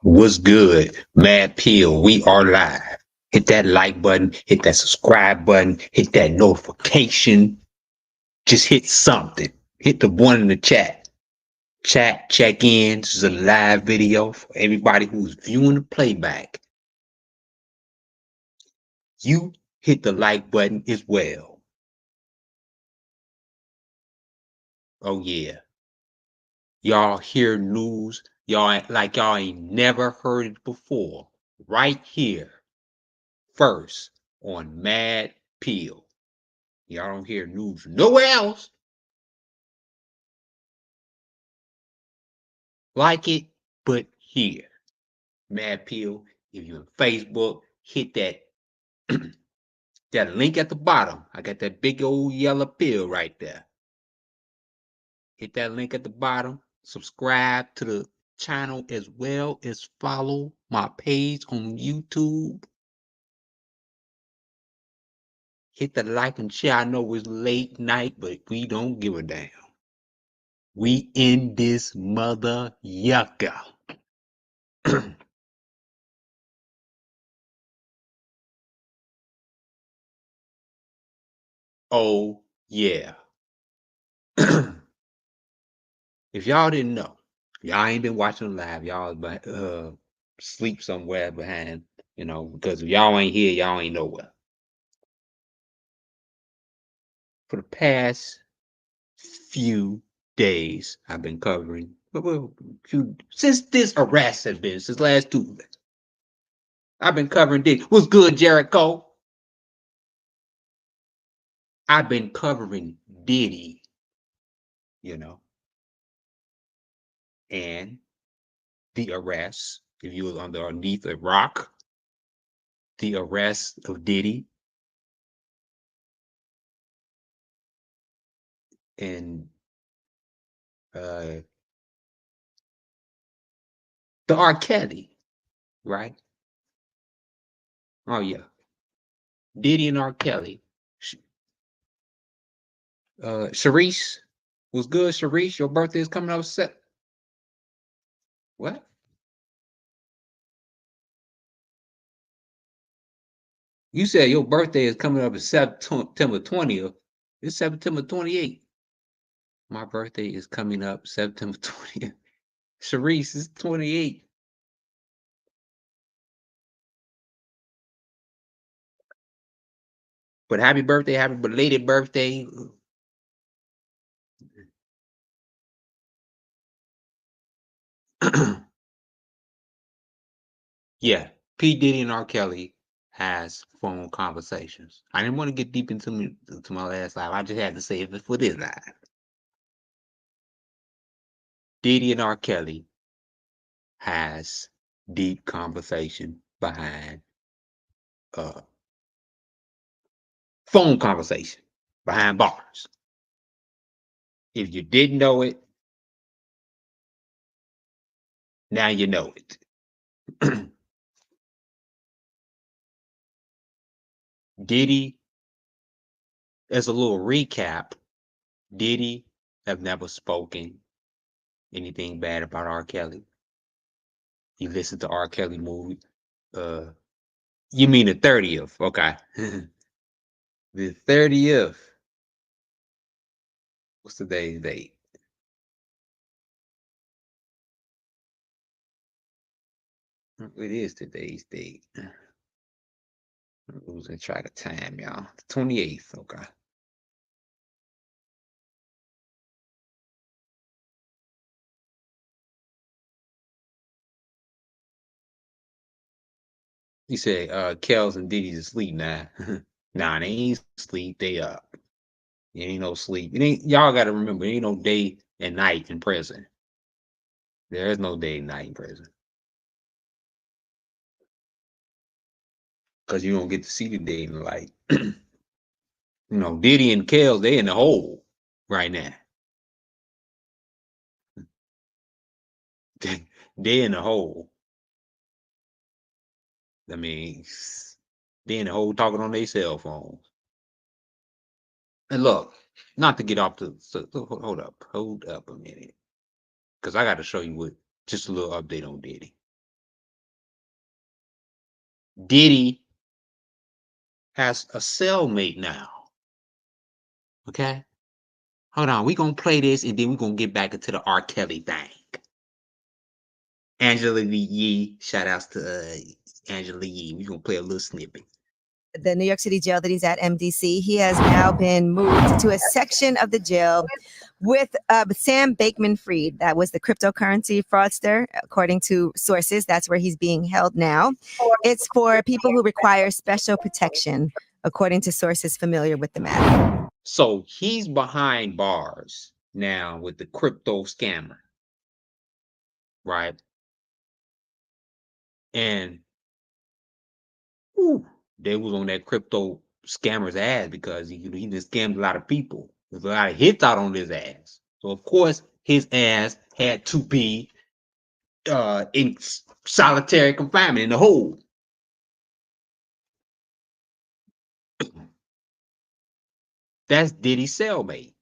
What's good? Mad Pill, we are live. Hit that like button, hit that subscribe button, hit that notification. Just hit something. Hit the one in the chat. Chat, check in. This is a live video for everybody who's viewing the playback. You hit the like button as well. Oh yeah. Y'all hear news. Y'all ain't never heard it before. Right here. First on Mad Pill. Y'all don't hear news nowhere else like it, but here. Mad Pill. If you're on Facebook, hit that that link at the bottom. I got that big old yellow pill right there. Hit that link at the bottom. Subscribe to the channel as well as follow my page on YouTube. Hit the like and share. I know it's late night, but we don't give a damn. We in this mother yucca. Oh yeah. If y'all didn't know, y'all ain't been watching live, y'all sleep somewhere behind, because if y'all ain't here, y'all ain't nowhere. For the past few days, I've been covering since this arrest has been since last Tuesday. I've been covering Diddy. What's good, Jericho? I've been covering Diddy, you know, and the arrest. If you was underneath a rock, the arrest of Diddy and uh the R. Kelly, right? Oh yeah, Diddy and R. Kelly. Sharice was good. Sharice, your birthday is coming up. What? You said your birthday is coming up September 20th. It's September 28th. My birthday is coming up September 20th. Sharice is 28. But happy birthday, happy belated birthday. Yeah, P. Diddy and R. Kelly has phone conversations. I didn't want to get deep into my last live. I just had to say it for this live. Diddy and R. Kelly has deep conversation behind uh phone conversation behind bars. If you didn't know it, now you know it. Diddy, as a little recap, Diddy have never spoken anything bad about R. Kelly. He listened to R. Kelly movie. Uh, you mean the 30th? Okay, the 30th. What's today's date? It is today's date. I'm losing track of time, y'all. The 28th. Okay. He said, Kels and Diddy's asleep now. Nah, they ain't sleep. They up. It ain't no sleep. It ain't, y'all got to remember, it ain't no day and night in prison. There is no day and night in prison. Because you don't get to see the day and the light. Diddy and Kels, they in the hole right now. They in the hole. I mean, they in the hole talking on their cell phones. And look, not to get off hold up a minute. Because I got to show you just a little update on Diddy. Diddy has a cellmate now. Okay? Hold on. We're going to play this and then we're going to get back into the R. Kelly thing. Angela Yee. Shout outs to Angela Yee. We're going to play a little snippet. The New York City jail that he's at, MDC, he has now been moved to a section of the jail with Sam Bankman-Fried. That was the cryptocurrency fraudster, according to sources. That's where he's being held now. It's for people who require special protection, according to sources familiar with the matter. So he's behind bars now with the crypto scammer, right? And whew, they was on that crypto scammer's ass because he just scammed a lot of people. There's a lot of hits out on his ass. So of course his ass had to be in solitary confinement in the hole. That's Diddy's cellmate.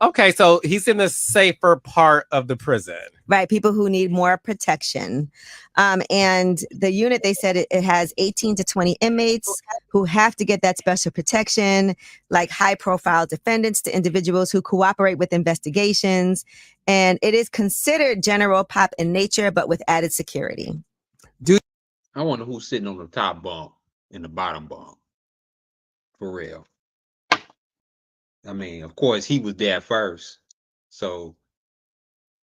Okay, so he's in the safer part of the prison. Right, people who need more protection. And the unit, they said it has 18 to 20 inmates who have to get that special protection, like high-profile defendants to individuals who cooperate with investigations. And it is considered general pop in nature, but with added security. I wonder who's sitting on the top bunk and the bottom bunk. For real. I mean, of course, he was there first. So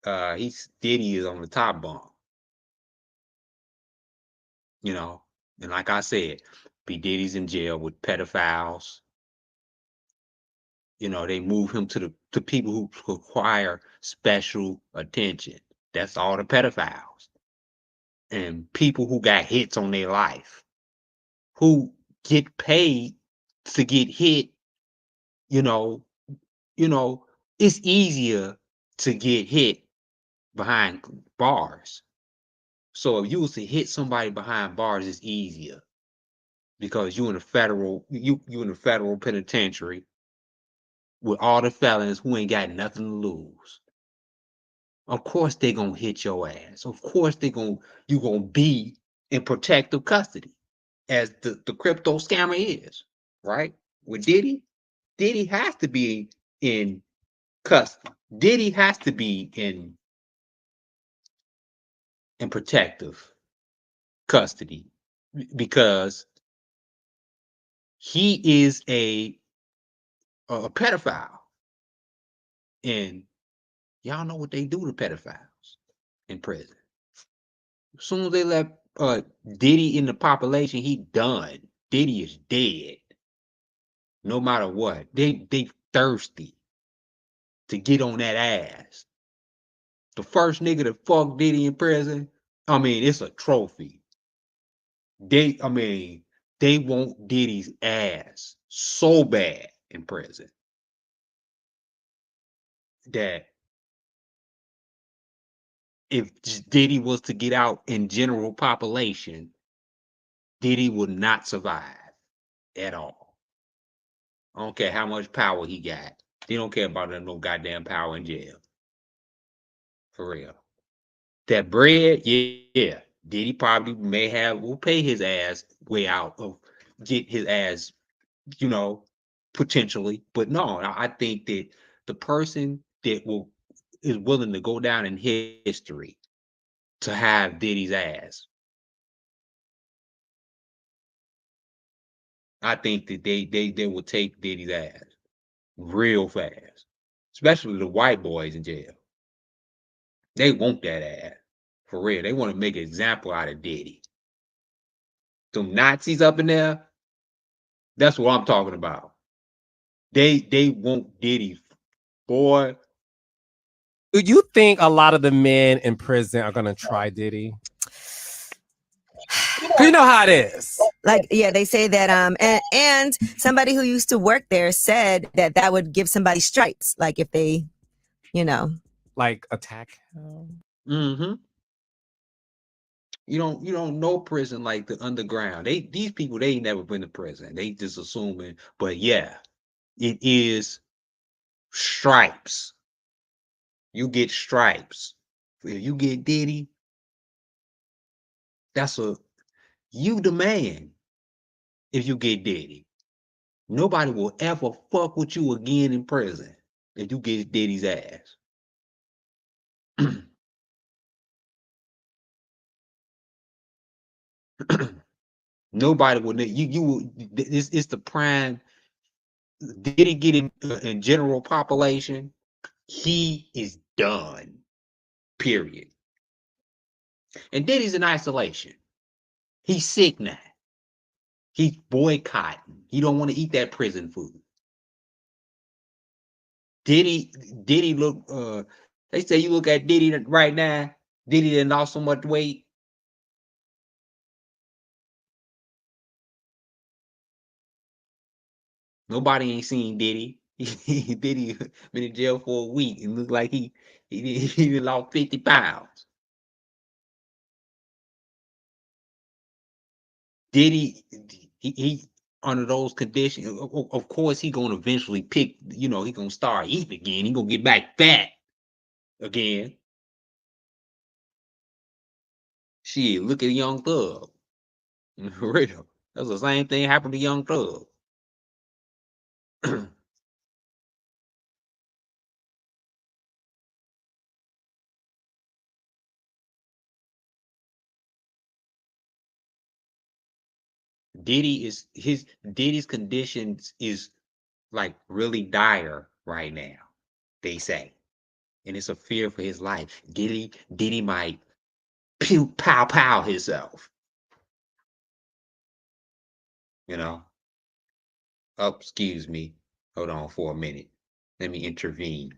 Diddy is on the top bunk. You know, and like I said, P. Diddy's in jail with pedophiles. You know, they move him to people who require special attention. That's all the pedophiles. And people who got hits on their life, who get paid to get hit, you know, it's easier to get hit behind bars. So if you was to hit somebody behind bars, it's easier because you in the federal penitentiary with all the felons who ain't got nothing to lose. Of course they gonna hit your ass. Of course you gonna be in protective custody, as the crypto scammer is, right? With Diddy has to be in custody. Diddy has to be in protective custody because he is a pedophile, and y'all know what they do to pedophiles in prison. As soon as they let Diddy in the population, he done. Diddy is dead. No matter what, they thirsty to get on that ass. The first nigga to fuck Diddy in prison, I mean, it's a trophy. I mean, they want Diddy's ass so bad in prison that if Diddy was to get out in general population, Diddy would not survive at all. I don't care how much power he got. They don't care about no goddamn power in jail. For real. That bread, yeah. Diddy probably will pay his ass way out of get his ass, potentially. But no, I think that the person that is willing to go down in history to have Diddy's ass, I think that they will take Diddy's ass real fast, especially the white boys in jail. They want that ass for real. They want to make an example out of Diddy. Them Nazis up in there, that's what I'm talking about. They want Diddy, boy. Do you think a lot of the men in prison are gonna try Diddy? You know how it is. Like, yeah, they say that, and somebody who used to work there said that would give somebody stripes, like if they, like attack him. Mm-hmm. You don't know prison like the underground. These people they ain't never been to prison. They just assuming, but yeah, it is stripes. You get stripes. If you get Diddy, that's a You the man if you get Diddy. Nobody will ever fuck with you again in prison if you get Diddy's ass. Nobody will. You will. It's the prime. Diddy get in general population? He is done. Period. And Diddy's in isolation. He's sick now. He's boycotting. He don't want to eat that prison food. Diddy look. They say you look at Diddy right now. Diddy done lost so much weight. Nobody ain't seen Diddy. Diddy been in jail for a week and look like he lost 50 pounds. Diddy, he under those conditions, of course, he gonna eventually pick. He gonna start eating again. He gonna get back fat again. Shit, look at Young Thug. For real, that's the same thing happened to Young Thug. Diddy's conditions is like really dire right now. They say, and it's a fear for his life. Diddy might pew pow pow himself. You know. Oh, excuse me. Hold on for a minute. Let me intervene.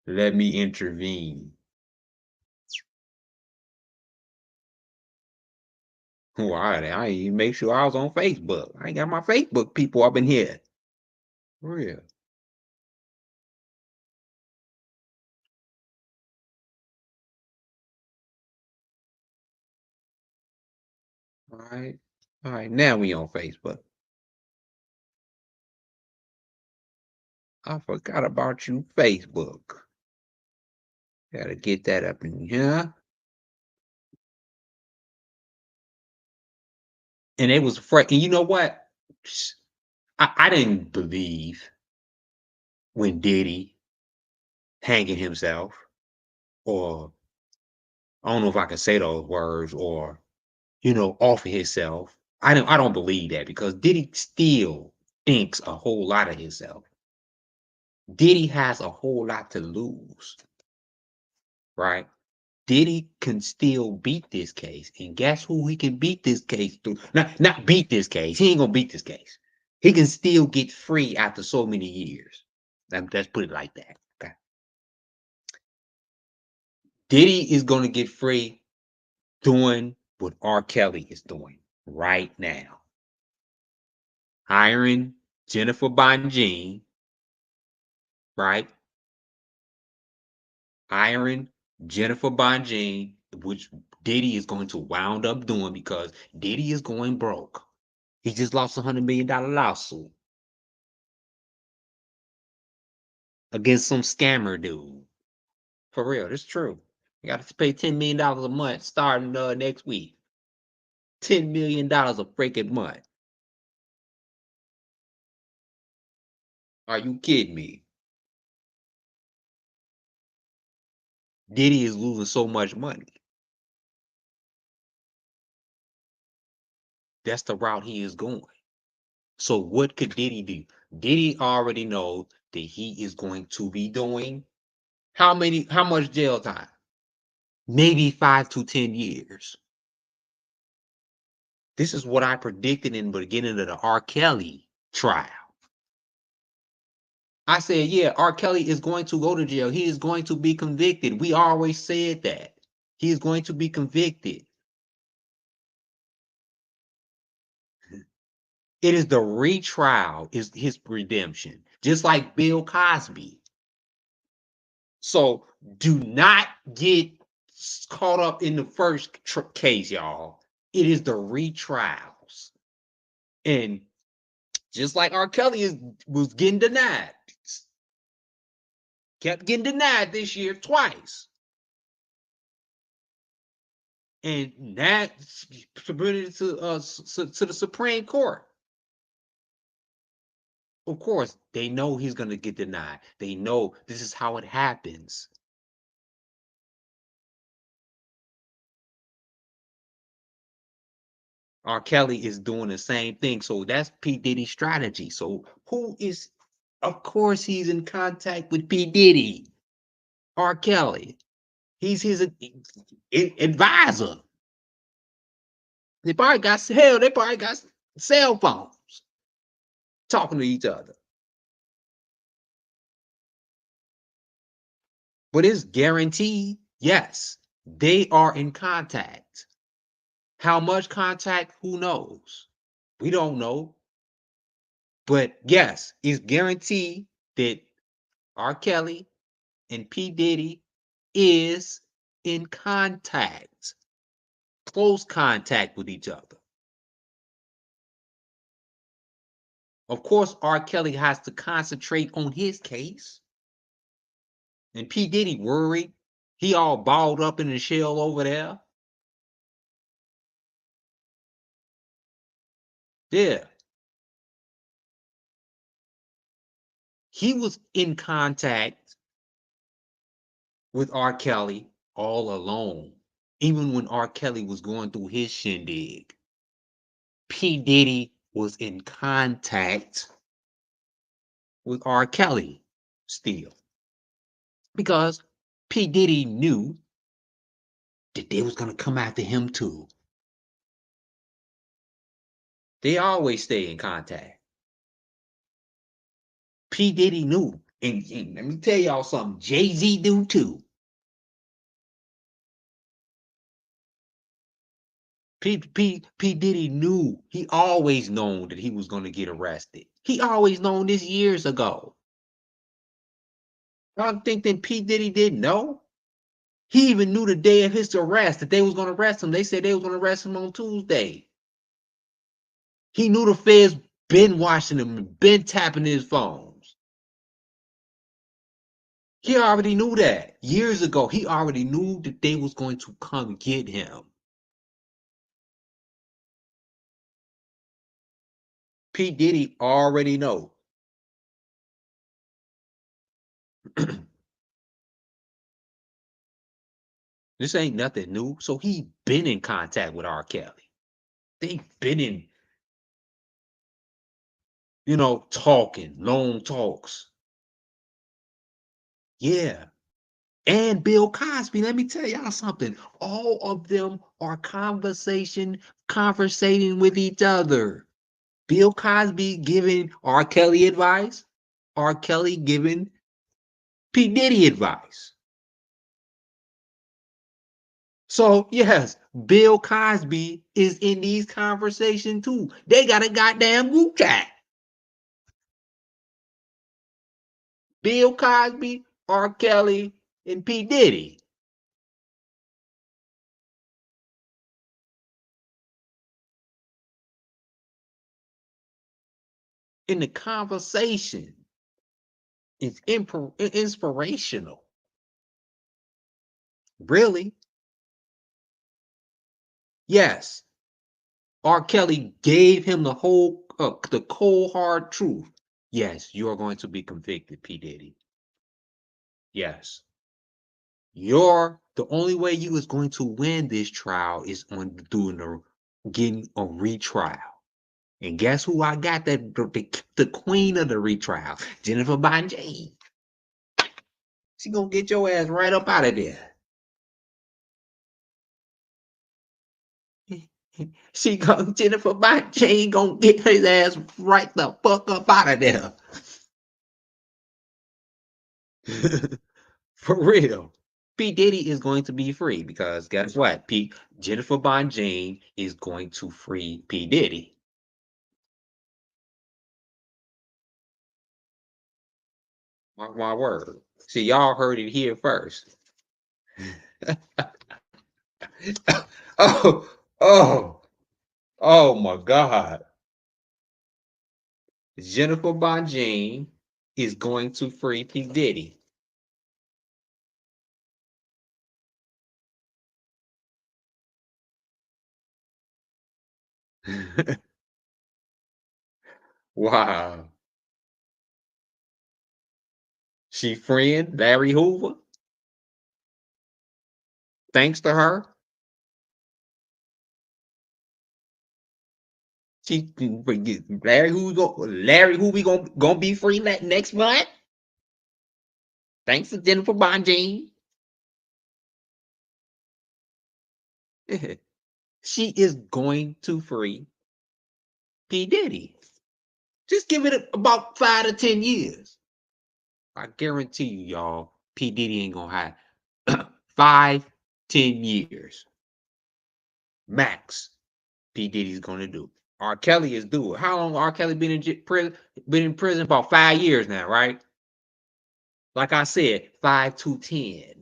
Let me intervene. Why? I ain't even make sure I was on Facebook. I ain't got my Facebook people up in here. For real. All right. All right. Now we on Facebook. I forgot about you, Facebook. Gotta get that up in here. And it was afraid. And you know what? I didn't believe when Diddy hanging himself, or I don't know if I can say those words, or offer himself. I don't believe that, because Diddy still thinks a whole lot of himself. Diddy has a whole lot to lose, right? Diddy can still beat this case, and guess who he can beat this case through? Not beat this case. He ain't gonna beat this case. He can still get free after so many years. Let's put it like that. Okay. Diddy is gonna get free doing what R. Kelly is doing right now. Hiring Jennifer Bonjean, right? Hiring Jennifer Bonjean, which Diddy is going to wound up doing because Diddy is going broke. He just lost $100 million lawsuit against some scammer dude. For real, it's true. You got to pay $10 million a month starting next week. $10 million a freaking month. Are you kidding me? Diddy is losing so much money. That's the route he is going. So what could Diddy do? Diddy already knows that he is going to be doing how much jail time? Maybe 5 to 10 years. This is what I predicted in the beginning of the R. Kelly trial. I said, yeah, R. Kelly is going to go to jail. He is going to be convicted. We always said that. He is going to be convicted. It is the retrial is his redemption, just like Bill Cosby. So do not get caught up in the first case, y'all. It is the retrials. And just like R. Kelly was getting denied, kept getting denied this year twice. and that submitted to to the Supreme Court. Of course, they know he's going to get denied. They know this is how it happens. R. Kelly is doing the same thing. So that's P. Diddy's strategy. So who is, of course, he's in contact with P. Diddy, R. Kelly. He's his advisor. They probably got hell, they probably got cell phones talking to each other. But it's guaranteed, yes, they are in contact. How much contact? Who knows? We don't know. But yes, it's guaranteed that R. Kelly and P. Diddy is in contact, close contact with each other. Of course, R. Kelly has to concentrate on his case. And P. Diddy worried. He all balled up in the shell over there. Yeah. He was in contact with R. Kelly all alone. Even when R. Kelly was going through his shindig, P. Diddy was in contact with R. Kelly still. Because P. Diddy knew that they was going to come after him too. They always stay in contact. P. Diddy knew. And let me tell y'all something, Jay-Z knew too. P. Diddy knew. He always known that he was going to get arrested. He always known this years ago. Y'all think that P. Diddy didn't know? He even knew the day of his arrest that they was going to arrest him. They said they was going to arrest him on Tuesday. He knew the feds been watching him and been tapping his phones. He already knew that years ago. He already knew that they was going to come get him. P. Diddy already know. This ain't nothing new. So he been in contact with R. Kelly. They been in, talking, long talks. Yeah. And Bill Cosby, let me tell y'all something. All of them are conversating with each other. Bill Cosby giving R. Kelly advice. R. Kelly giving P. Diddy advice. So, yes, Bill Cosby is in these conversations too. They got a goddamn group chat. Bill Cosby, R. Kelly, and P. Diddy. In the conversation, it's inspirational. Really? Yes. R. Kelly gave him the cold hard truth. Yes, you are going to be convicted, P. Diddy. Yes. The only way you is going to win this trial is on getting a retrial. And guess who I got the queen of the retrial? Jennifer Bonjay. She gonna get your ass right up out of there. Jennifer Bonjay gonna get his ass right the fuck up out of there. For real. P. Diddy is going to be free because guess what? Jennifer Bonjay is going to free P. Diddy. Mark my word. See, y'all heard it here first. Oh, oh, oh my God. Jennifer Bonjay is going to free P. Diddy. Wow. She friend Larry Hoover. Thanks to her, she Larry Hoover gonna be free next month. Thanks to Jennifer Bonjean. She is going to free P. Diddy. Just give it about 5 to 10 years. I guarantee you, y'all, P. Diddy ain't gonna have 5, 10 years. Max, P. Diddy's gonna do. R. Kelly is due. How long R. Kelly been in prison? Been in prison about 5 years now, right? Like I said, 5 to 10.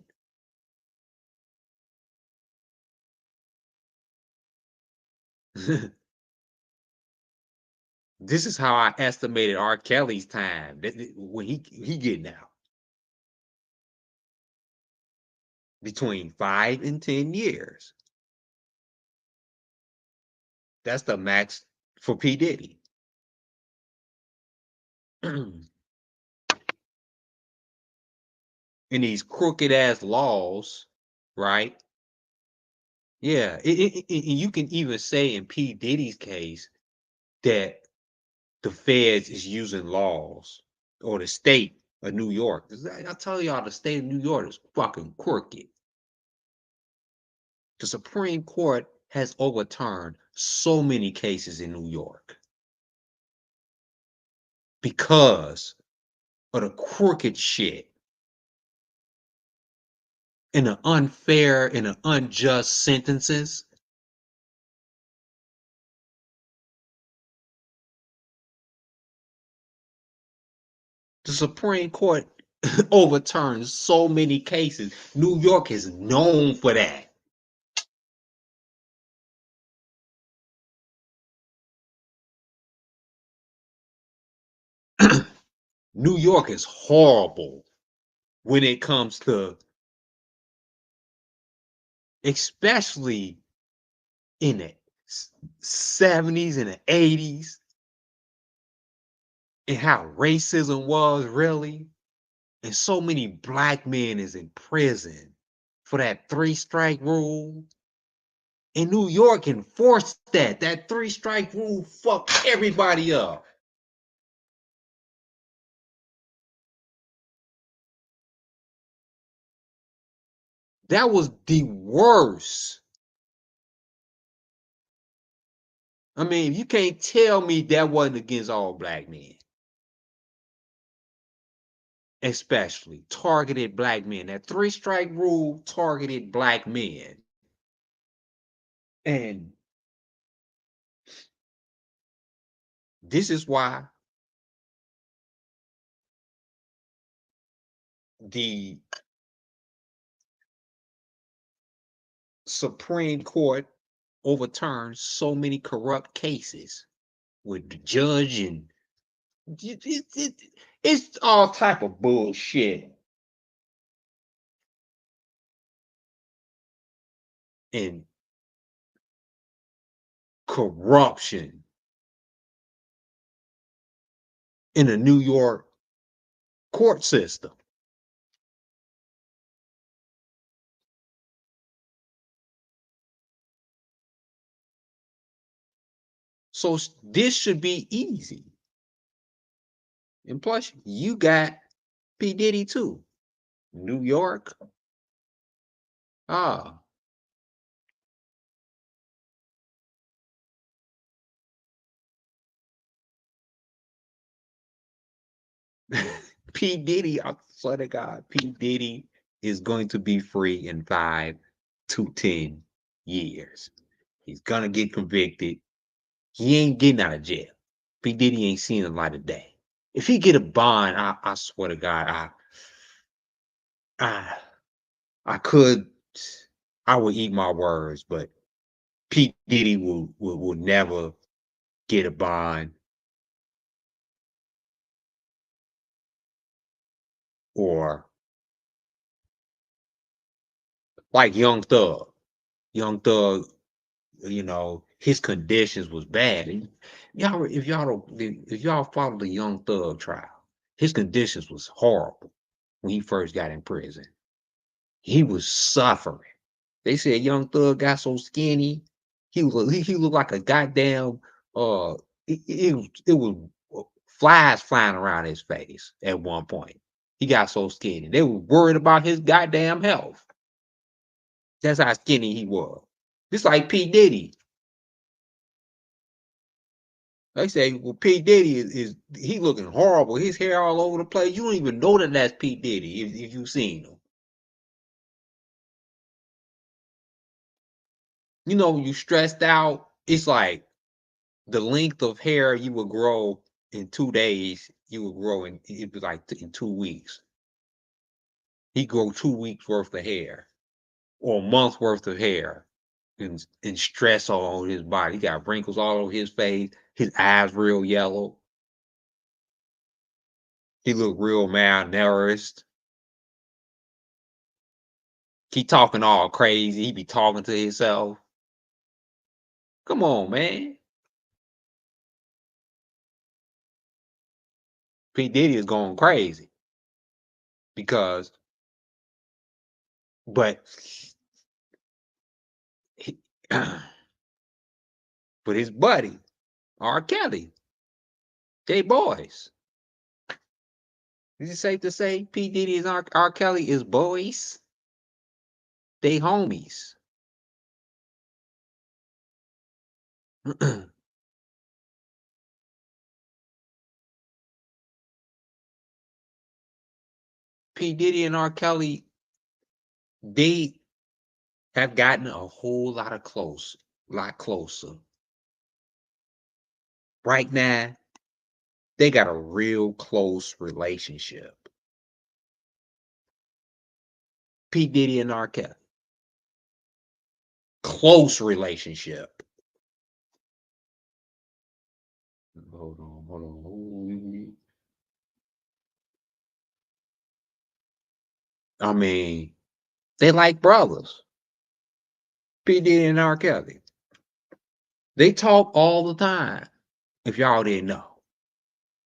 This is how I estimated R. Kelly's time when he getting out. Between 5 and 10 years. That's the max for P. Diddy. And these crooked ass laws, right? Yeah, you can even say in P. Diddy's case that the feds is using laws or the state of New York. I tell y'all, the state of New York is fucking crooked. The Supreme Court has overturned so many cases in New York because of the crooked shit and the unfair and the unjust sentences. The Supreme Court overturns so many cases. New York is known for that. New York is horrible when it comes to, especially in the 70s and the 80s, and how racism was really. And so many black men is in prison for that 3-strike rule. And New York enforced that. That 3-strike rule fucked everybody up. That was the worst. I mean, you can't tell me that wasn't against all black men. Especially targeted black men. That 3-strike rule targeted black men. And this is why the Supreme Court overturned so many corrupt cases with the judge, and it's all type of bullshit and corruption in the New York court system. So this should be easy. And plus, you got P. Diddy too. New York. Ah. P. Diddy, I swear to God, P. Diddy is going to be free in 5 to 10 years. He's gonna get convicted. He ain't getting out of jail. P. Diddy ain't seen the light of day. If he get a bond, I swear to God, I I could, I would eat my words, but P. Diddy will never get a bond or like Young Thug. Young Thug, you know, his conditions was bad. And if y'all follow the Young Thug trial, his conditions was horrible when he first got in prison. He was suffering. They said Young Thug got so skinny, he looked like a goddamn it was flies flying around his face at one point. He got so skinny. They were worried about his goddamn health. That's how skinny he was. Just like P. Diddy. They say, well, P. Diddy is he looking horrible. His hair all over the place. You don't even know that that's P. Diddy if you've seen him. You know, you stressed out. It's like the length of hair you would grow in 2 days, you would grow it'd be like in 2 weeks. He grow 2 weeks worth of hair or a month worth of hair and stress all over his body. He got wrinkles all over his face. His eyes real yellow. He look real malnourished. He talking all crazy. He be talking to himself. Come on, man. P. Diddy is going crazy because, but, he, but his buddy R. Kelly, they boys. Is it safe to say P. Diddy and R. Kelly is boys? They homies. P. Diddy and R. Kelly, they have gotten a whole lot closer. Right now, they got a real close relationship. P. Diddy and R. Kelly. Close relationship. Hold on. I mean, they like brothers. P. Diddy and R. Kelly. They talk all the time. If y'all didn't know.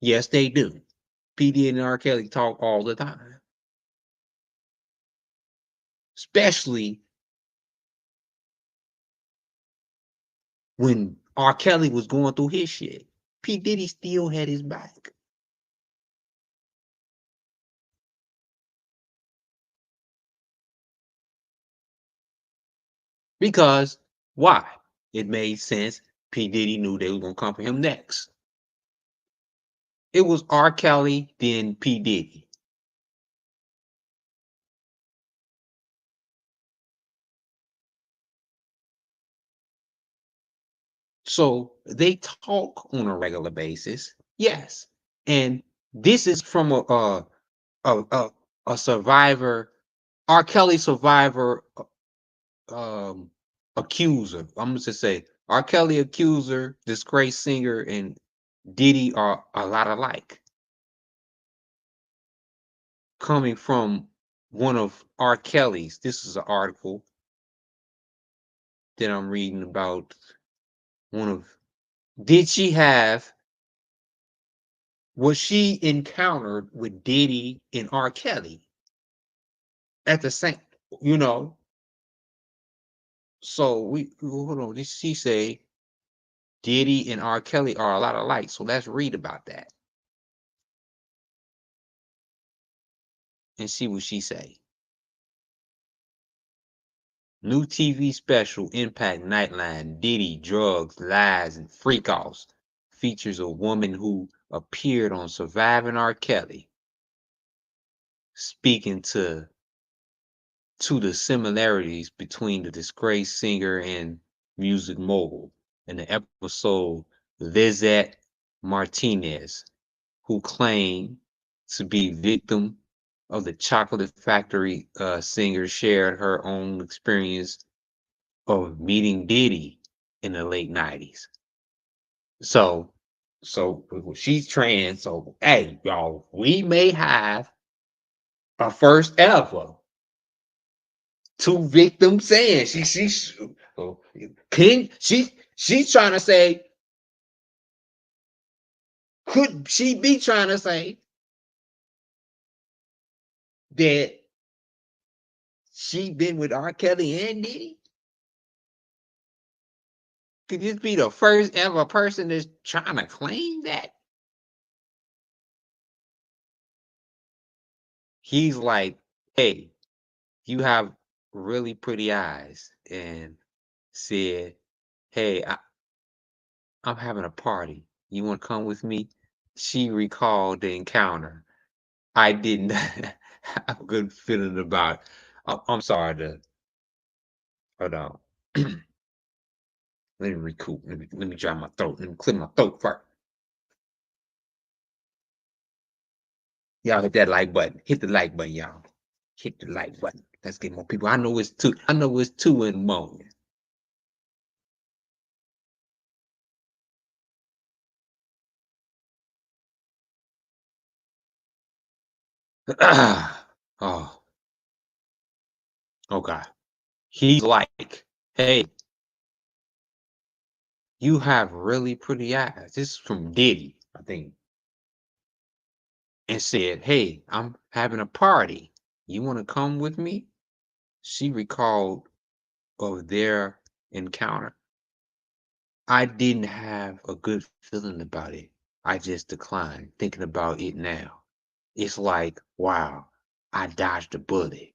Yes, they do. P. Diddy and R. Kelly talk all the time. Especially when R. Kelly was going through his shit. P. Diddy still had his back. Because why? It made sense. P. Diddy knew they were going to come for him next. It was R. Kelly, then P. Diddy. So they talk on a regular basis. Yes. And this is from a survivor, R. Kelly survivor accuser. I'm gonna just say R. Kelly accuser, disgraced singer, and Diddy are a lot alike. Coming from one of R. Kelly's, this is an article that I'm reading about was she encountered with Diddy and R. Kelly at the same, you know? So hold on. She say Diddy and R. Kelly are a lot alike. So let's read about that and see what she say. New TV special Impact Nightline Diddy, Drugs, Lies, and Freak-Offs features a woman who appeared on Surviving R. Kelly, speaking to the similarities between the disgraced singer and music mogul. In the episode, Lizette Martinez, who claimed to be victim of the Chocolate Factory singer, shared her own experience of meeting Diddy in the late 90s. So she's trans. So hey, y'all, we may have a first ever two victims saying she can she She's trying to say, could she be trying to say that she been with R. Kelly and Diddy? Could this be the first ever person that's trying to claim that? He's like, hey, you have really pretty eyes, and said, hey, I'm having a party. You want to come with me? She recalled the encounter. I didn't have a good feeling about it. I'm sorry to hold on. Let me recoup. Let me dry my throat. Let me clear my throat first. Y'all hit that like button. Hit the like button, y'all. Hit the like button. Let's get more people. I know it's two. I know it's 2 in the morning. Oh, okay. He's like, hey, you have really pretty eyes. This is from Diddy, I think. And said, hey, I'm having a party. You want to come with me? She recalled of their encounter. I didn't have a good feeling about it. I just declined thinking about it now. It's like, wow, I dodged a bullet.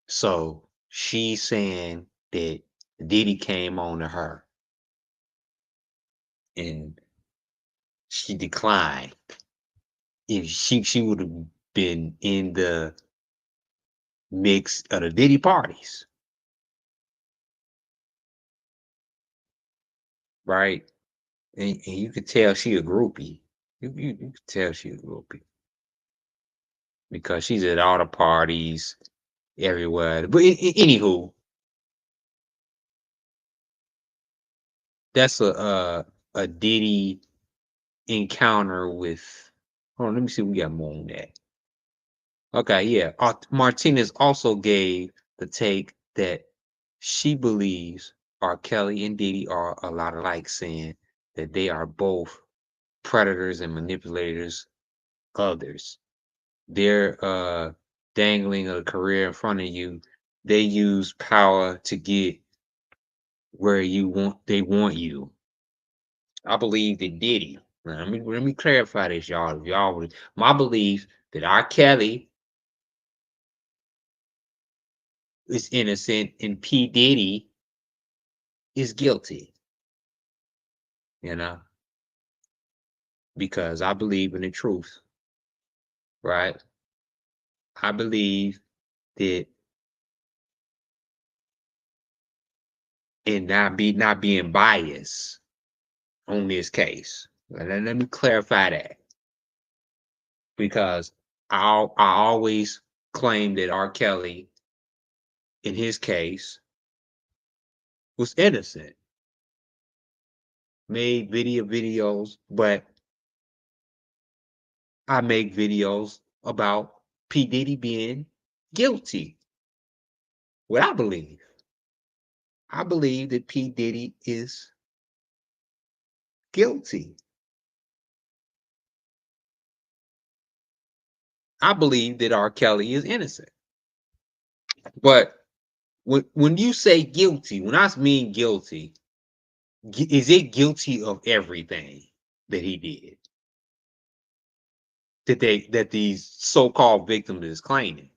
So she's saying that Diddy came on to her and she declined. If she would have been in the mix of the Diddy parties, right? And you could tell she a groupie. You could tell she a groupie because she's at all the parties everywhere. But anywho, that's a Diddy encounter with. Hold on, let me see if we got more on that. Okay, yeah. Martinez also gave the take that she believes R. Kelly and Diddy are a lot alike, saying that they are both predators and manipulators of others. They're dangling a career in front of you. They use power to get where they want you. I believe that Diddy. Now, let me clarify this, y'all. If y'all would, my belief that R. Kelly is innocent and P. Diddy is guilty, you know, because I believe in the truth, right? I believe that and not being biased on this case. Let me clarify that because I always claim that R. Kelly, in his case, was innocent. Made videos, but I make videos about P. Diddy being guilty. What I believe. I believe that P. Diddy is guilty. I believe that R. Kelly is innocent. But when you say guilty, when I mean guilty, is it guilty of everything that he did? That these so-called victims is claiming.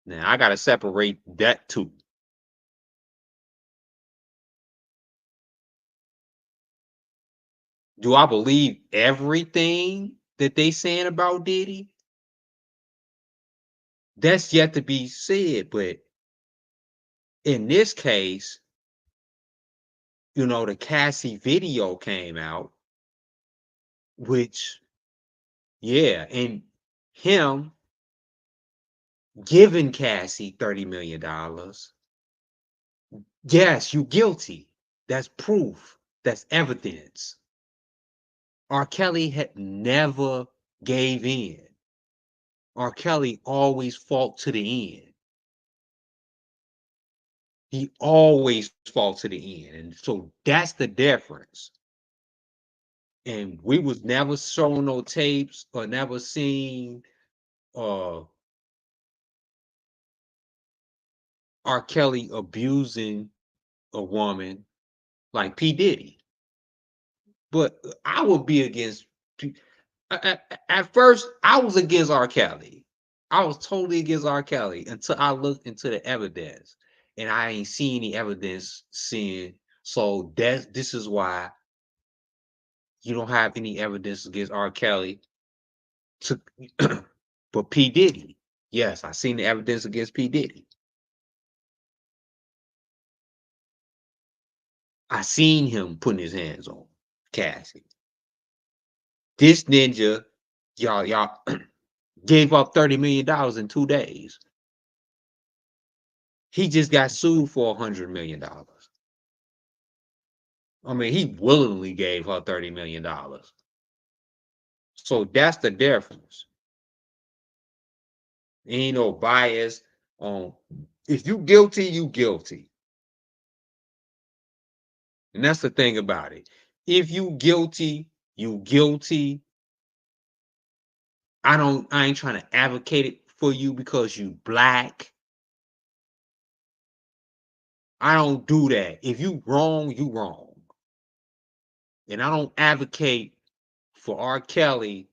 Now I gotta separate that too. Do I believe everything that they saying about Diddy? That's yet to be said, but in this case, the Cassie video came out, which, yeah, and him giving Cassie $30 million. Yes, you guilty. That's proof. That's evidence. R. Kelly had never gave in. R. Kelly always fought to the end. He always fought to the end. And so that's the difference. And we was never shown no tapes or never seen uh R. Kelly abusing a woman like P. Diddy. But I would be against at first I was against R. Kelly. I was totally against R. Kelly until I looked into the evidence. And I ain't seen any evidence seeing. So this is why you don't have any evidence against R. Kelly to but P. Diddy. Yes, I seen the evidence against P. Diddy. I seen him putting his hands on Cassie. This ninja, y'all gave up $30 million in 2 days. He just got sued for $100 million. I mean, he willingly gave her $30 million. So that's the difference. Ain't no bias on if you guilty, you guilty. And that's the thing about it. If you guilty, you guilty. I ain't trying to advocate it for you because you black. I don't do that. If you wrong, you wrong. And I don't advocate for R. Kelly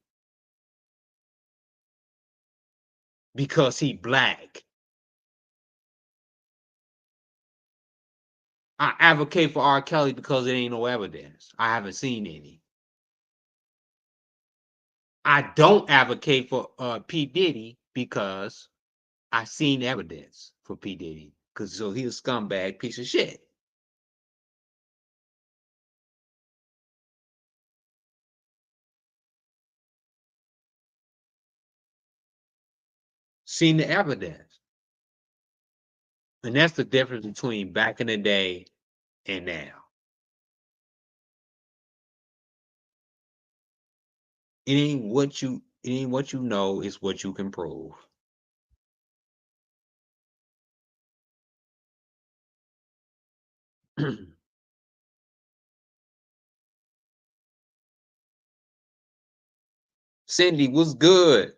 because he black. I advocate for R. Kelly because there ain't no evidence. I haven't seen any. I don't advocate for P. Diddy because I seen evidence for P. Diddy. Because so he's a scumbag piece of shit. Seen the evidence. And that's the difference between back in the day and now. It ain't what you know, it's what you can prove. Cindy, what's good?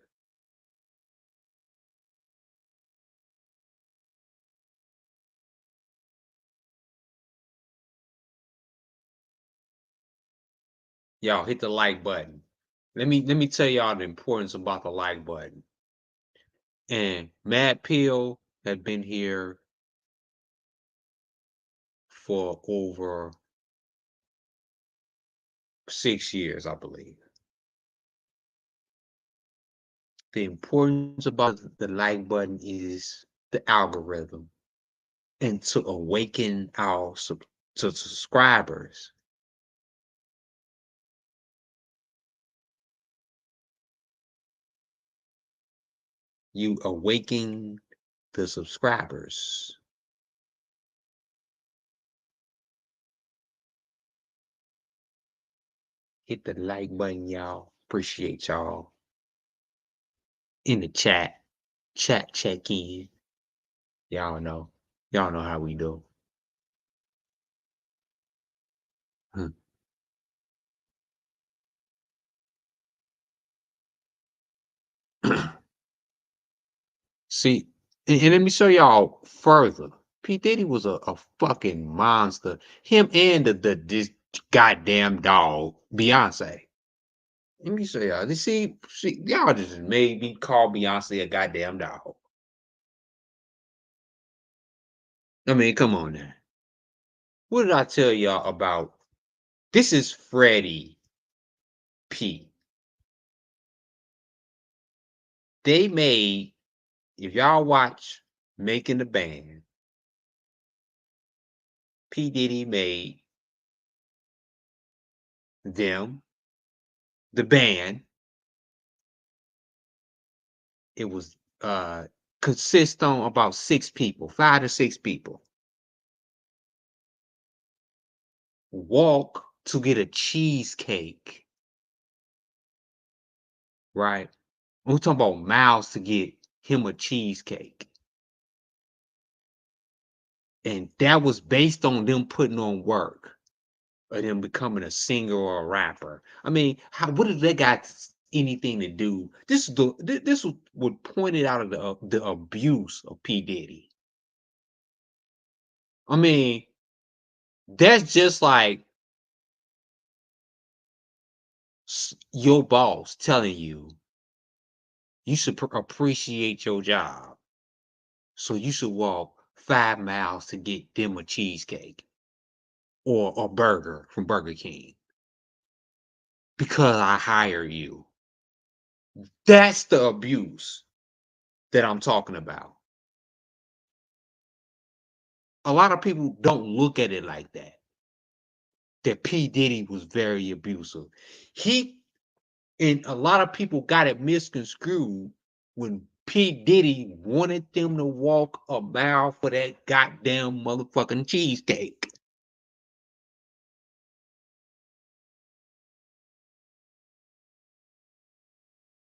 Y'all hit the like button. Let me tell y'all the importance about the like button. And Matt Peel had been here for over 6 years, I believe. The importance about the like button is the algorithm and to awaken our subscribers. You awaken the subscribers. Hit the like button, y'all. Appreciate y'all. In the chat, check in. Y'all know how we do. Hmm. See, and let me show y'all further. P. Diddy was a fucking monster. Him and this goddamn dog, Beyonce. Let me show y'all. See, y'all just made me call Beyonce a goddamn dog. I mean, come on now. What did I tell y'all about? This is Freddie P. They made, if y'all watch Making the Band, P. Diddy made them, the band. It was consist on about 6 people, 5 to 6 people. Walk to get a cheesecake. Right? We're talking about miles to get him a cheesecake. And that was based on them putting on work or them becoming a singer or a rapper. I mean, what did they got anything to do? This was what pointed out of the abuse of P. Diddy. I mean, that's just like your boss telling you should appreciate your job. So you should walk 5 miles to get them a cheesecake or a burger from Burger King because I hire you. That's the abuse that I'm talking about. A lot of people don't look at it like that. That P. Diddy was very abusive. And a lot of people got it misconstrued when P. Diddy wanted them to walk a mile for that goddamn motherfucking cheesecake.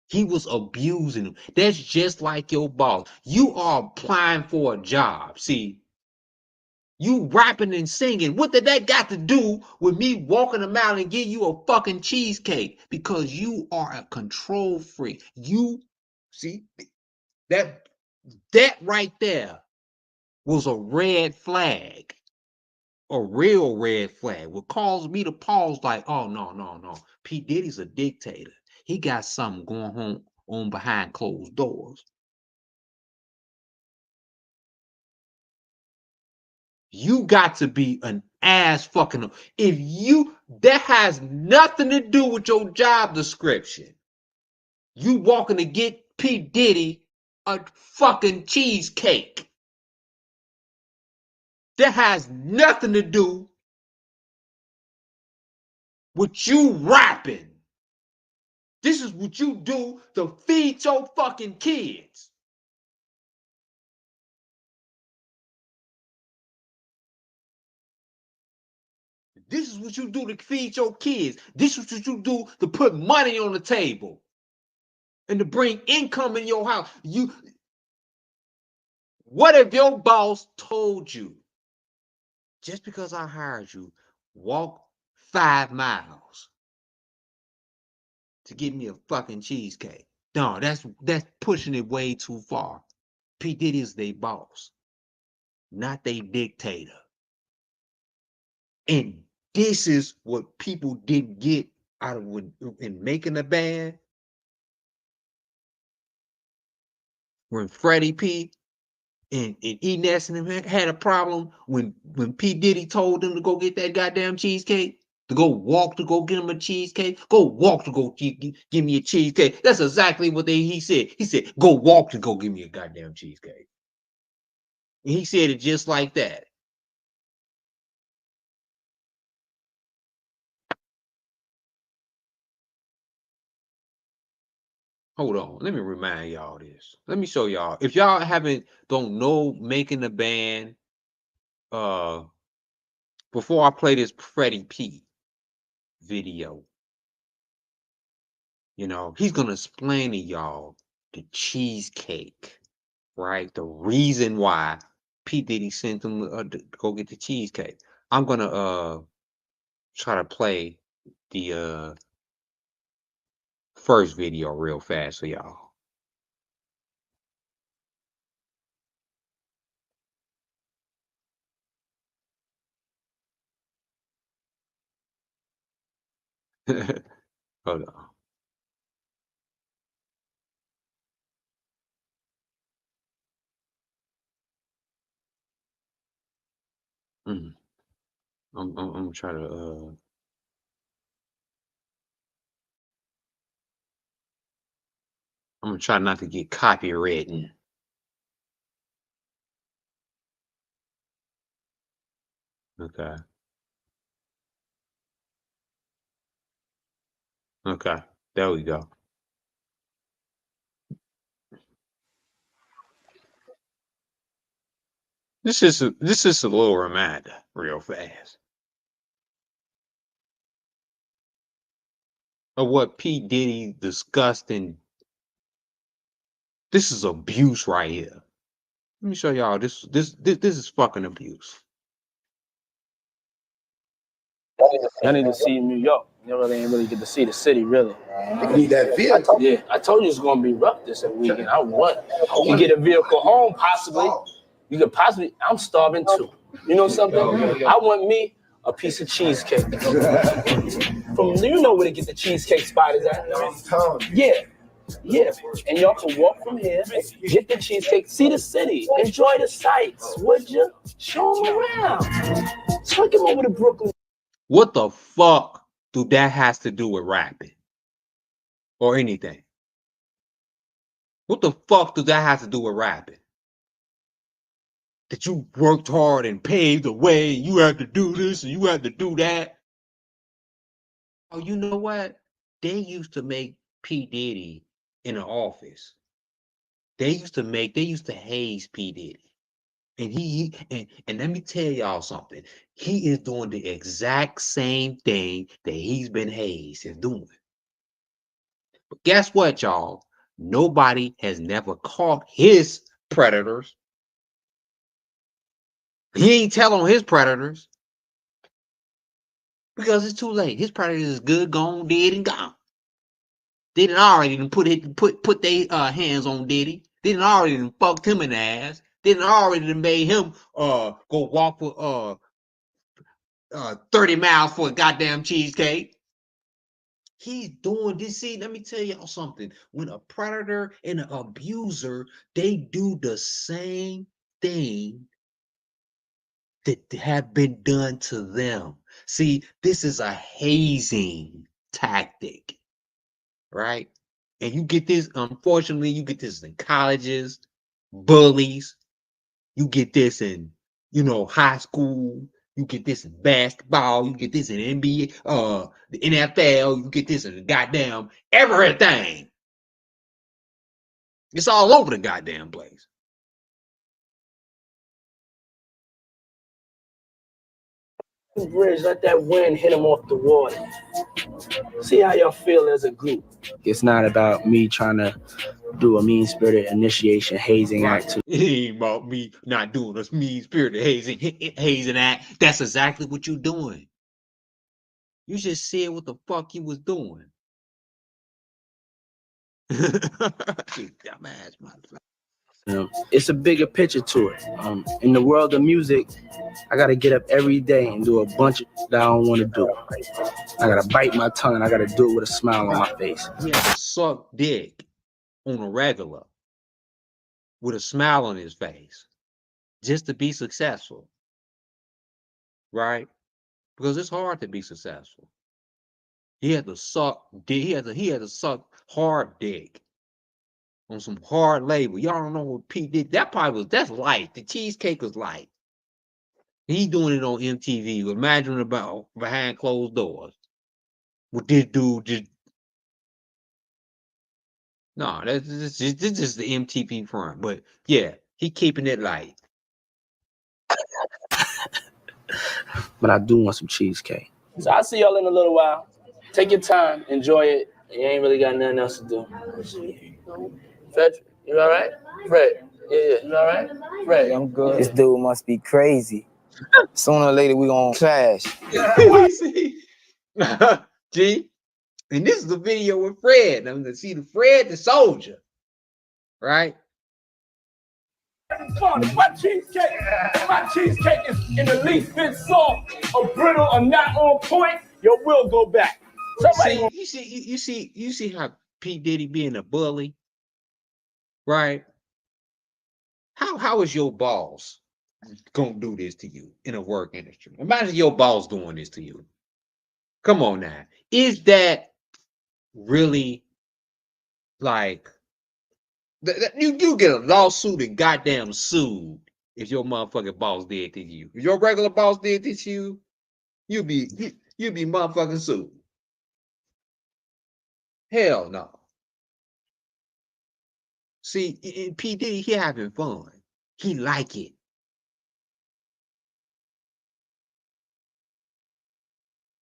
He was abusing them. That's just like your boss. You are applying for a job. See, you rapping and singing. What did that got to do with me walking a mile and give you a fucking cheesecake? Because you are a control freak. You see that right there was a red flag, a real red flag. What caused me to pause like, oh no, no, no. P. Diddy's a dictator. He got something going on behind closed doors. You got to be an ass fucking. That has nothing to do with your job description. You walking to get P. Diddy a fucking cheesecake. That has nothing to do with you rapping. This is what you do to feed your fucking kids. This is what you do to feed your kids. This is what you do to put money on the table and to bring income in your house. What if your boss told you, just because I hired you, walk 5 miles to get me a fucking cheesecake? No, that's pushing it way too far. P. Diddy is their boss, not their dictator. And this is what people didn't get out of in making a band. When Freddie P and E. Ness and him had a problem when P. Diddy told them to go get that goddamn cheesecake, to go walk to go get him a cheesecake, go walk to go give me a cheesecake. That's exactly what he said. He said, go walk to go give me a goddamn cheesecake. And he said it just like that. Hold on, let me remind y'all this. Let me show y'all. If y'all don't know making a band, before I play this Freddie P video, he's gonna explain to y'all the cheesecake, right? The reason why P. Diddy sent him to go get the cheesecake. I'm gonna try to play the first video real fast for y'all. Hold on. Mm. I'm gonna try to I'm gonna try not to get copywritten. Okay. Okay. There we go. This is a little reminder, real fast, of what P. Diddy discussed. And this is abuse right here. Let me show y'all this is fucking abuse. I need to see New York. You really ain't really get to see the city, really. You need that vehicle. Yeah, I told you it's gonna be rough this weekend. I want you get a vehicle home, possibly. You could possibly. I'm starving too. You know something? I want me a piece of cheesecake. From you know where to get the cheesecake spot is at? Yeah. Yeah, and y'all can walk from here, get the cheesecake, see the city, enjoy the sights, would you? Show them around. Take them over to Brooklyn. What the fuck do that has to do with rapping or anything? What the fuck does that have to do with rapping? That you worked hard and paved the way, you have to do this and you have to do that. Oh, you know what? They used to make P. Diddy in the office. They used to haze P. Diddy. And let me tell y'all something. He is doing the exact same thing that he's been hazed is doing. But guess what, y'all? Nobody has never caught his predators. He ain't tell on his predators because it's too late. His predators is good, gone, dead, and gone. They done already put their hands on Diddy. They done already fucked him in the ass. They done already made him go walk for 30 miles for a goddamn cheesecake. He's doing this. See, let me tell y'all something. When a predator and an abuser, they do the same thing that have been done to them. See, this is a hazing tactic, right? And you get this, unfortunately, you get this in colleges, bullies. You get this in, high school. You get this in basketball. You get this in NBA, the NFL. You get this in goddamn everything. It's all over the goddamn place. Bridge, let that wind hit him off the water. See how y'all feel as a group. It's not about me trying to do a mean-spirited initiation hazing act. It ain't about me not doing this mean-spirited hazing act. That's exactly what you're doing. You just said what the fuck you was doing. Dumbass motherfucker. It's a bigger picture to it. In the world of music, I gotta get up every day and do a bunch of that I don't want to do. I gotta bite my tongue and I gotta do it with a smile on my face. He had to suck dick on a regular with a smile on his face just to be successful, right? Because it's hard to be successful. He had to suck dick. He had to suck hard dick on some hard labor. Y'all don't know what Pete did. That's light. The cheesecake was light. He doing it on MTV. Imagine about behind closed doors. With this dude just no, this is the MTV front. But yeah, he keeping it light. But I do want some cheesecake. So I'll see y'all in a little while. Take your time, enjoy it. You ain't really got nothing else to do. Fred, you all right? Fred, yeah, you all right? Fred, I'm good. This dude must be crazy. Sooner or later, we gonna clash. See? G, and this is the video with Fred. I'm gonna see the Fred the soldier, right? My cheesecake is in the least bit soft or brittle or not on point. Your will go back. You see how P. Diddy being a bully, right? How is your boss gonna do this to you in a work industry? Imagine your boss doing this to you. Come on now. Is that really like you get a lawsuit and goddamn sued if your motherfucking boss did to you? If your regular boss did this to you, you'd be motherfucking sued. Hell no. See, in P. Diddy, he having fun. He like it.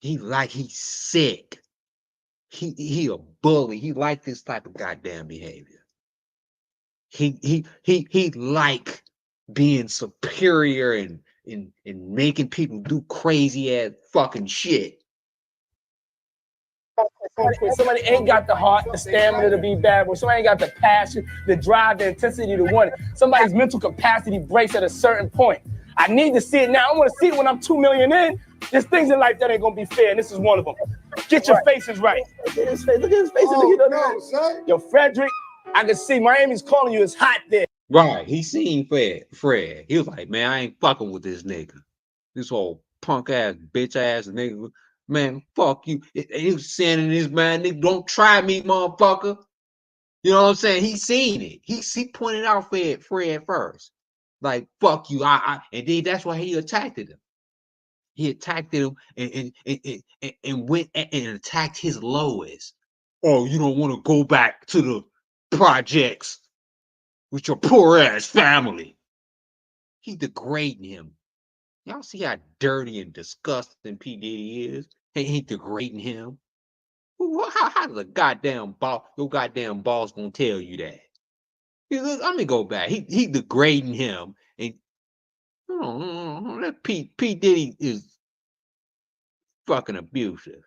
He's sick. He a bully. He like this type of goddamn behavior. He like being superior and making people do crazy ass fucking shit. When somebody ain't got the heart, the stamina to be bad, when somebody ain't got the passion, the drive, the intensity to want it, somebody's mental capacity breaks at a certain point. I need to see it now. I want to see it when I'm 2 million in. There's things in life that ain't gonna be fair, and this is one of them. Get your faces right. Look at his face. Look at his face. Yo, Frederick, I can see Miami's calling you. It's hot there. Right. He seen Fred. He was like, man, I ain't fucking with this nigga. This old punk ass, bitch ass nigga. Man, fuck you. And he was saying in his mind, nigga, don't try me, motherfucker. You know what I'm saying? He seen it. He pointed out Fred first. Like, fuck you. And then that's why he attacked him. He attacked him and went and attacked his lowest. Oh, you don't want to go back to the projects with your poor ass family. He degrading him. Y'all see how dirty and disgusting P. Diddy is? He degrading him. How does a goddamn boss, your goddamn boss gonna tell you that? Let me go back. He degrading him. And that P. Diddy is fucking abusive.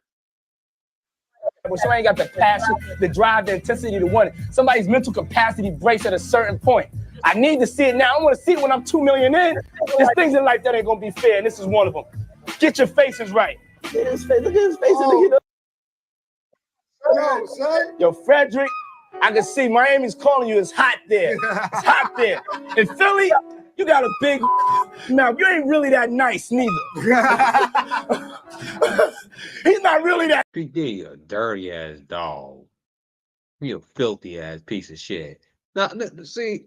When somebody ain't got the passion, the drive, the intensity to want it, somebody's mental capacity breaks at a certain point. I need to see it now. I want to see it when I'm 2 million in. There's things in life that ain't gonna be fair, and this is one of them. Get your faces right. Look at his face. Look at his face. Yo, Frederick, I can see Miami's calling you. It's hot there. It's hot there. In Philly, you got a big mouth. You ain't really that nice, neither. He's not really that. P. Diddy a dirty ass dog. He a filthy ass piece of shit. Now, see,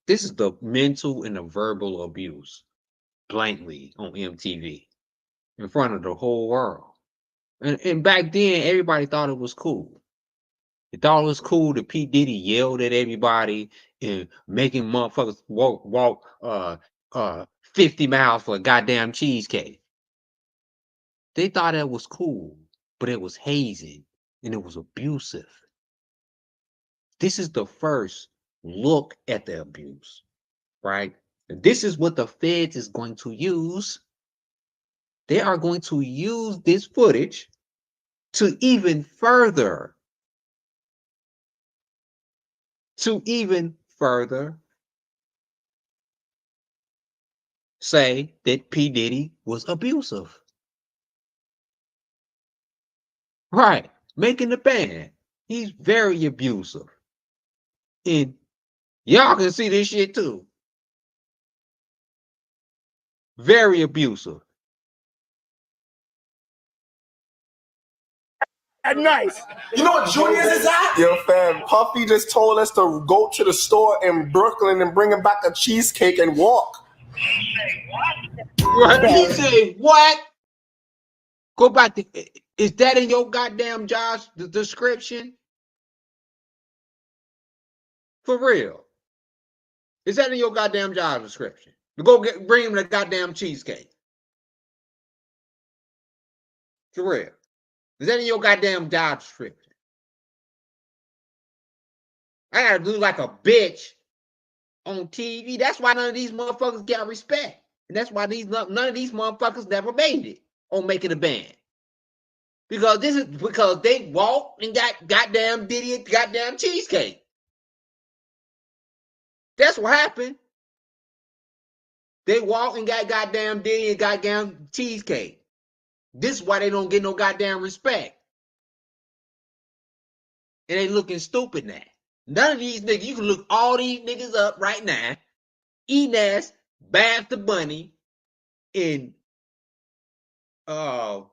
this is the mental and the verbal abuse, blankly on MTV, in front of the whole world. And back then, everybody thought it was cool. They thought it was cool that P. Diddy yelled at everybody and making motherfuckers walk 50 miles for a goddamn cheesecake. They thought that was cool, but it was hazing and it was abusive. This is the first look at the abuse, right? And this is what the feds is going to use. They are going to use this footage to even further say that P. Diddy was abusive. Right. Making the band. He's very abusive. And y'all can see this shit too. Very abusive. Nice. You know what Junior's is at? Yo, fam, Puffy just told us to go to the store in Brooklyn and bring him back a cheesecake and walk. What? He said, what? Go back to, is that in your goddamn job description? For real. Is that in your goddamn job description? To go bring him the goddamn cheesecake. For real. Is that in your goddamn job description? I gotta do like a bitch on TV. That's why none of these motherfuckers got respect. And that's why none of these motherfuckers never made it on making a band. Because they walked and got goddamn Diddy and goddamn cheesecake. That's what happened. They walked and got goddamn Diddy and goddamn cheesecake. This is why they don't get no goddamn respect. And they looking stupid now. None of these niggas, you can look all these niggas up right now. Enas, Bath the Bunny, and Dallon.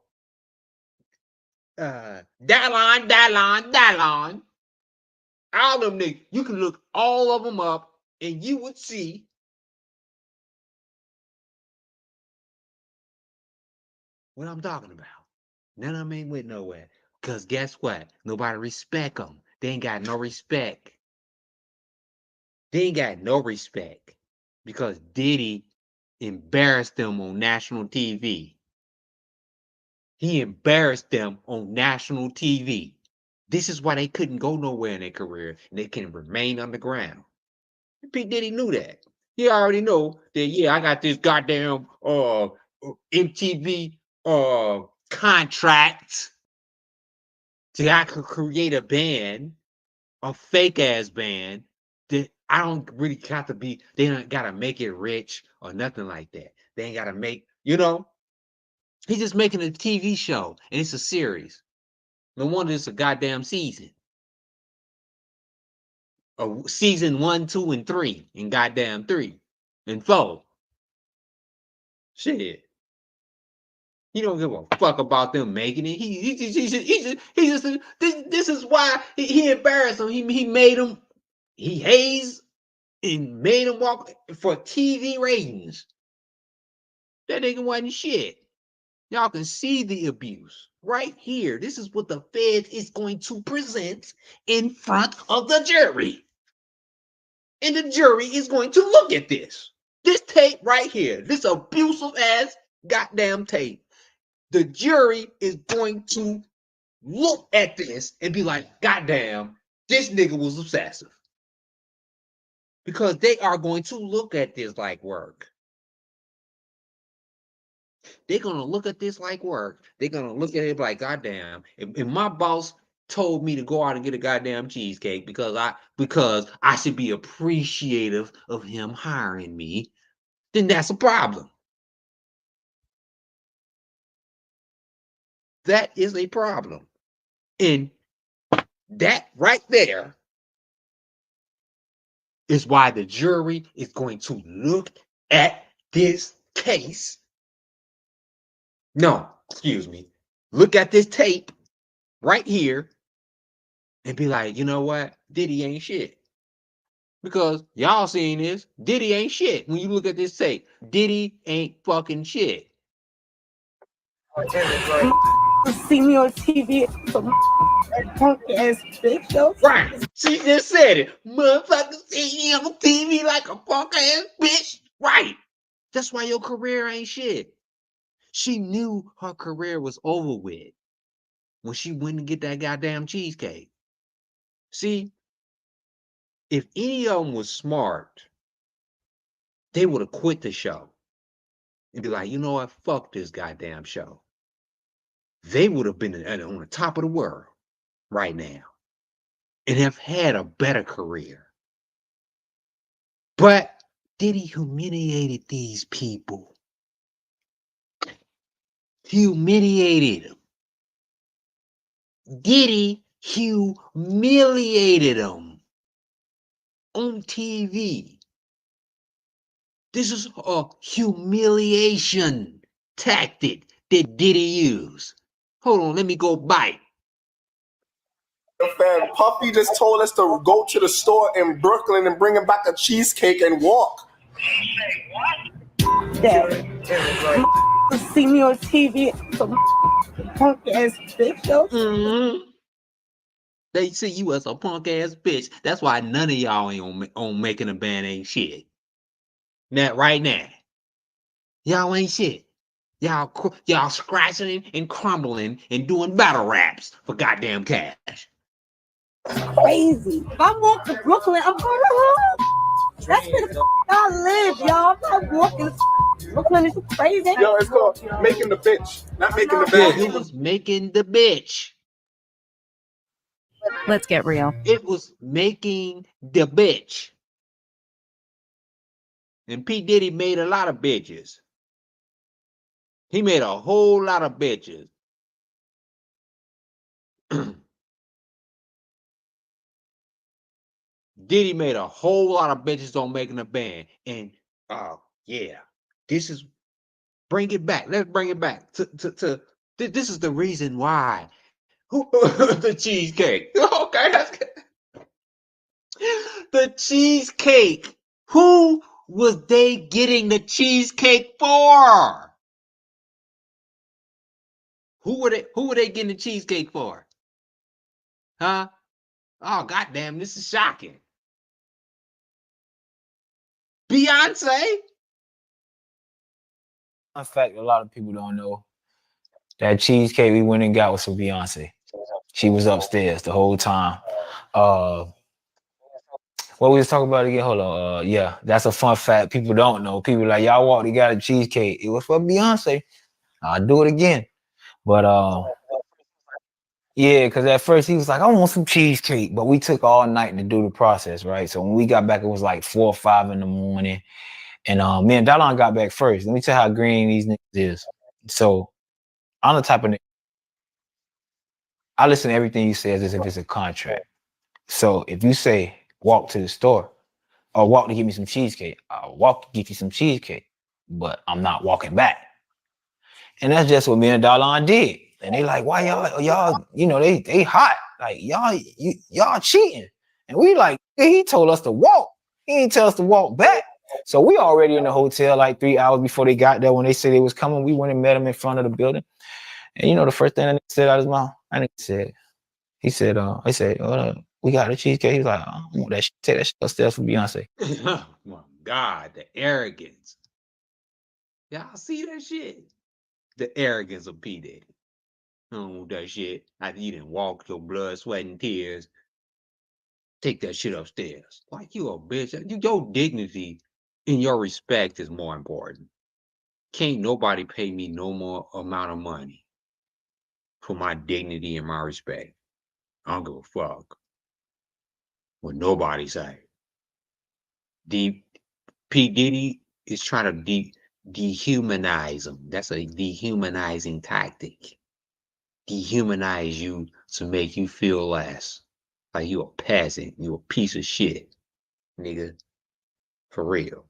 All them niggas, you can look all of them up and you would see what I'm talking about. None of them ain't went nowhere. Because guess what? Nobody respect them. They ain't got no respect. They ain't got no respect. Because Diddy embarrassed them on national TV. He embarrassed them on national TV. This is why they couldn't go nowhere in their career. And they can remain underground. P. Diddy knew that. he already know that, yeah, I got this goddamn MTV contract so I could create a band, a fake ass band that I don't really have to be, they don't gotta make it rich or nothing like that. They ain't gotta make, he's just making a TV show and it's a series. No wonder it's a goddamn season. Season 1, 2, and 3, and goddamn 3 and 4. Shit. He don't give a fuck about them making it. This is why he embarrassed him. He made him, he hazed and made him walk for TV ratings. That nigga wasn't shit. Y'all can see the abuse right here. This is what the Fed is going to present in front of the jury. And the jury is going to look at this. This tape right here, this abusive ass goddamn tape. The jury is going to look at this and be like, goddamn, this nigga was obsessive. Because they are going to look at this like work. They're going to look at this like work. They're going to look at it like, goddamn, if my boss told me to go out and get a goddamn cheesecake because I should be appreciative of him hiring me, then that's a problem. That is a problem. And that right there is why the jury is going to look at this case. No, excuse me. Look at this tape right here and be like, you know what? Diddy ain't shit. Because y'all seen this. Diddy ain't shit. When you look at this tape, Diddy ain't fucking shit. See me on TV, punk ass bitch, though. Right. She just said it. Motherfuckers see you on TV like a punk ass bitch. Right. That's why your career ain't shit. She knew her career was over with when she went and get that goddamn cheesecake. See, if any of them was smart, they would have quit the show and be like, you know what? Fuck this goddamn show. They would have been on the top of the world right now and have had a better career. But Diddy humiliated these people. Humiliated them. Diddy humiliated them on TV. This is a humiliation tactic that Diddy used. Hold on, let me go bite. Fam, Puffy just told us to go to the store in Brooklyn and bring him back a cheesecake and walk. That see me on TV, punk ass bitch, though. Mm-hmm. They see you as a punk ass bitch. That's why none of y'all ain't on making a band ain't shit. Now, right now, y'all ain't shit. Y'all scratching and crumbling and doing battle raps for goddamn cash. Crazy. If I walk to Brooklyn, I'm going home. That's where the I live, y'all. I'm not walking. Brooklyn is crazy. Yo, it's called making the bitch, not making the Yeah, band. he was making the bitch. Let's get real. It was making the bitch. And P. Diddy made a lot of bitches. He made a whole lot of bitches. Diddy made a whole lot of bitches on making a band. And yeah, this is bring it back. Let's bring it back to this is the reason why. Who the cheesecake? Okay, that's good. The cheesecake. Who was they getting the cheesecake for? Who were they getting the cheesecake for? Huh? Oh goddamn, this is shocking. Beyonce? In fact, a lot of people don't know that cheesecake we went and got was for Beyonce. She was upstairs the whole time. When What we was talking about again? Hold on. Yeah, that's a fun fact. People don't know. People like, y'all walked, they got a cheesecake. It was for Beyonce. I'll do it again. But yeah, because at first he was like, I want some cheesecake. But we took all night to do the process, right? So when we got back, it was like 4 or 5 in the morning. And me and Dallon got back first. Let me tell you how green these niggas is. So I'm the type of nigga, I listen to everything you say as if it's a contract. So if you say walk to the store or walk to get me some cheesecake, I'll walk to get you some cheesecake, but I'm not walking back. And that's just what me and Dallon did. And they like, why y'all, you know, they hot. Like y'all cheating. And we like, he told us to walk. He didn't tell us to walk back. So we already in the hotel like 3 hours before they got there. When they said they was coming, we went and met him in front of the building. And you know, the first thing that said out of his mouth, he said, we got the cheesecake. He was like, I don't want that shit. Take that shit upstairs for Beyonce. Oh my God, the arrogance. Y'all see that shit? The arrogance of P. Diddy. I don't want that shit. After you didn't walk your blood, sweat, and tears. Take that shit upstairs. Like you a bitch. Your dignity and your respect is more important. Can't nobody pay me no more amount of money for my dignity and my respect. I don't give a fuck what nobody say. P. Diddy is trying to dehumanize him. That's a dehumanizing tactic. Dehumanize you to make you feel less. Like you a peasant. You a piece of shit. Nigga. For real.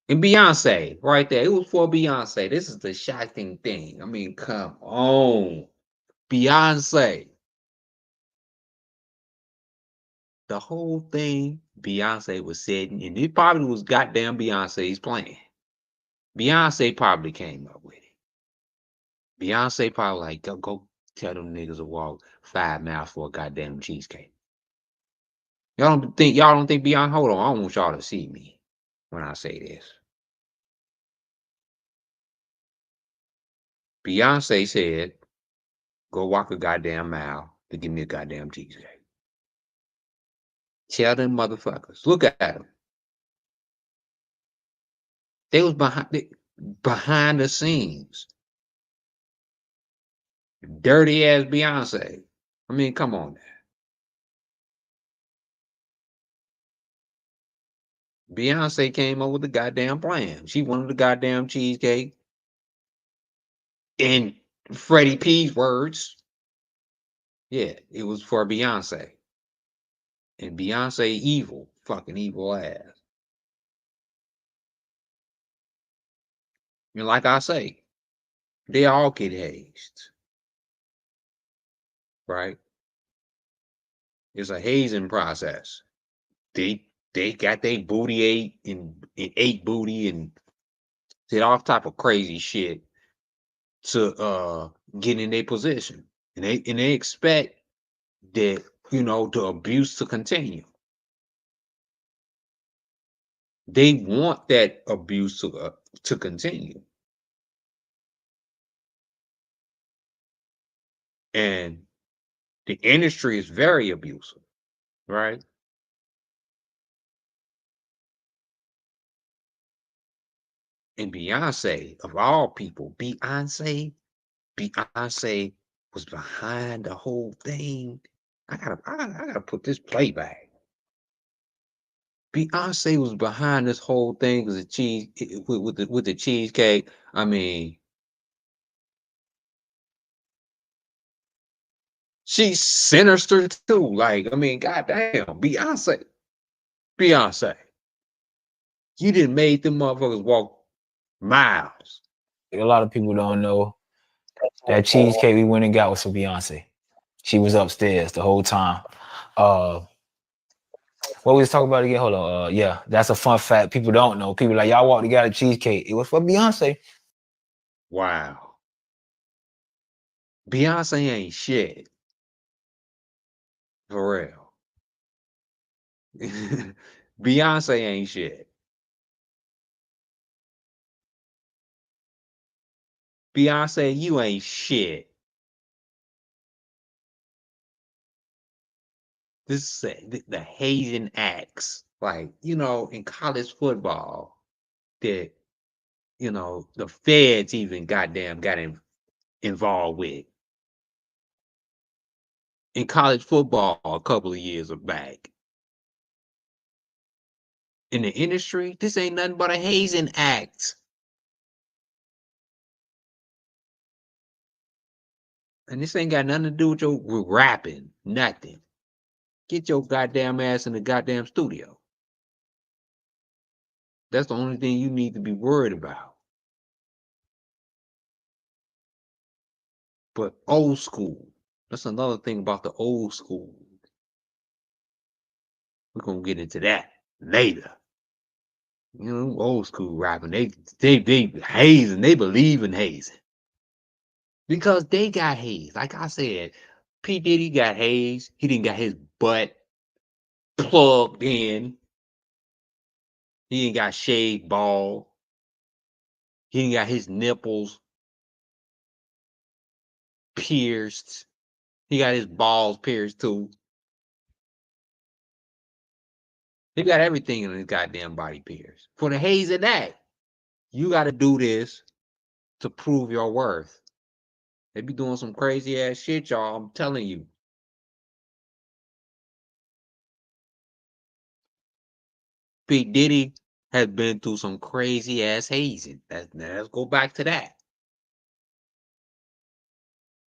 And Beyonce, right there. It was for Beyonce. This is the shocking thing. I mean, come on. Beyonce. The whole thing Beyonce was sitting, and it probably was goddamn Beyonce's plan. Beyonce probably came up with it. Beyonce probably like, go tell them niggas to walk 5 miles for a goddamn cheesecake. Y'all don't think Beyonce, hold on, I don't want y'all to see me when I say this. Beyonce said, go walk a goddamn mile to give me a goddamn cheesecake. Tell them motherfuckers. Look at them. They was behind the scenes. Dirty ass Beyonce. I mean, come on now. Beyonce came up with the goddamn plan. She wanted the goddamn cheesecake. In Freddie P's words, yeah, it was for Beyonce. And Beyonce evil, fucking evil ass. And like I say, they all get hazed. Right? It's a hazing process. They got their booty ate booty and did all type of crazy shit to get in their position. And they expect that, you know, the abuse to continue. They want that abuse to continue. And the industry is very abusive, right? And Beyonce, of all people, Beyonce was behind the whole thing. I gotta put this playback. Beyonce was behind this whole thing with the cheesecake. I mean, she's sinister too. Like, I mean, goddamn, Beyonce, you didn't made them motherfuckers walk miles. A lot of people don't know that cheesecake we went and got was for Beyonce. She was upstairs the whole time. What we was talking about again? Hold on. Yeah, that's a fun fact. People don't know. People like, y'all walked, got a cheesecake. It was for Beyonce. Wow. Beyonce ain't shit. For real. Beyonce ain't shit. Beyonce, you ain't shit. This is the hazing acts, like, you know, in college football, that, you know, the feds even goddamn got involved with. In college football a couple of years back. In the industry, this ain't nothing but a hazing act. And this ain't got nothing to do with rapping, nothing. Get your goddamn ass in the goddamn studio. That's the only thing you need to be worried about. But old school, that's another thing about the old school. We're gonna get into that later. You know, old school rapping, they hazing, they believe in hazing. Because they got hazed. Like I said, P. Diddy got hazed. He didn't got his butt plugged in. He ain't got shaved bald. He ain't got his nipples pierced. He got his balls pierced too. He got everything in his goddamn body pierced. For the hazing act, you got to do this to prove your worth. They be doing some crazy ass shit, y'all. I'm telling you. P. Diddy has been through some crazy ass hazing. Let's go back to that.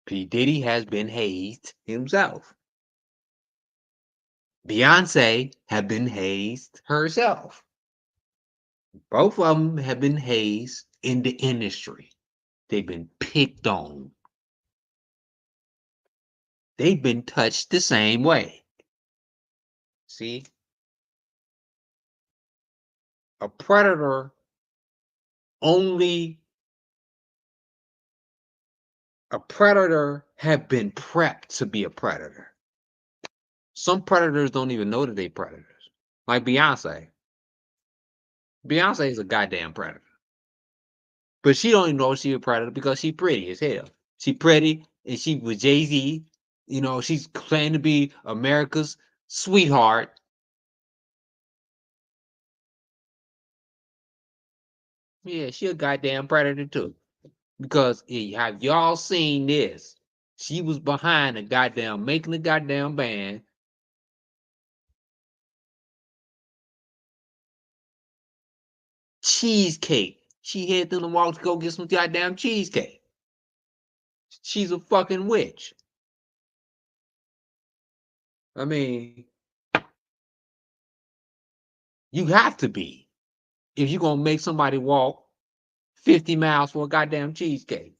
P. Diddy has been hazed himself. Beyonce have been hazed herself. Both of them have been hazed in the industry. They've been picked on. They've been touched the same way. See? A predator have been prepped to be a predator. Some predators don't even know that they're predators. Like Beyonce. Beyonce is a goddamn predator. But she don't even know she's a predator because she's pretty as hell. She pretty and she with Jay-Z. You know, she's claimed to be America's sweetheart. Yeah, she a goddamn predator too. Because have y'all seen this? She was behind the goddamn making the goddamn band. Cheesecake. She had through the walk to go get some goddamn cheesecake. She's a fucking witch. I mean, you have to be if you're gonna make somebody walk 50 miles for a goddamn cheesecake.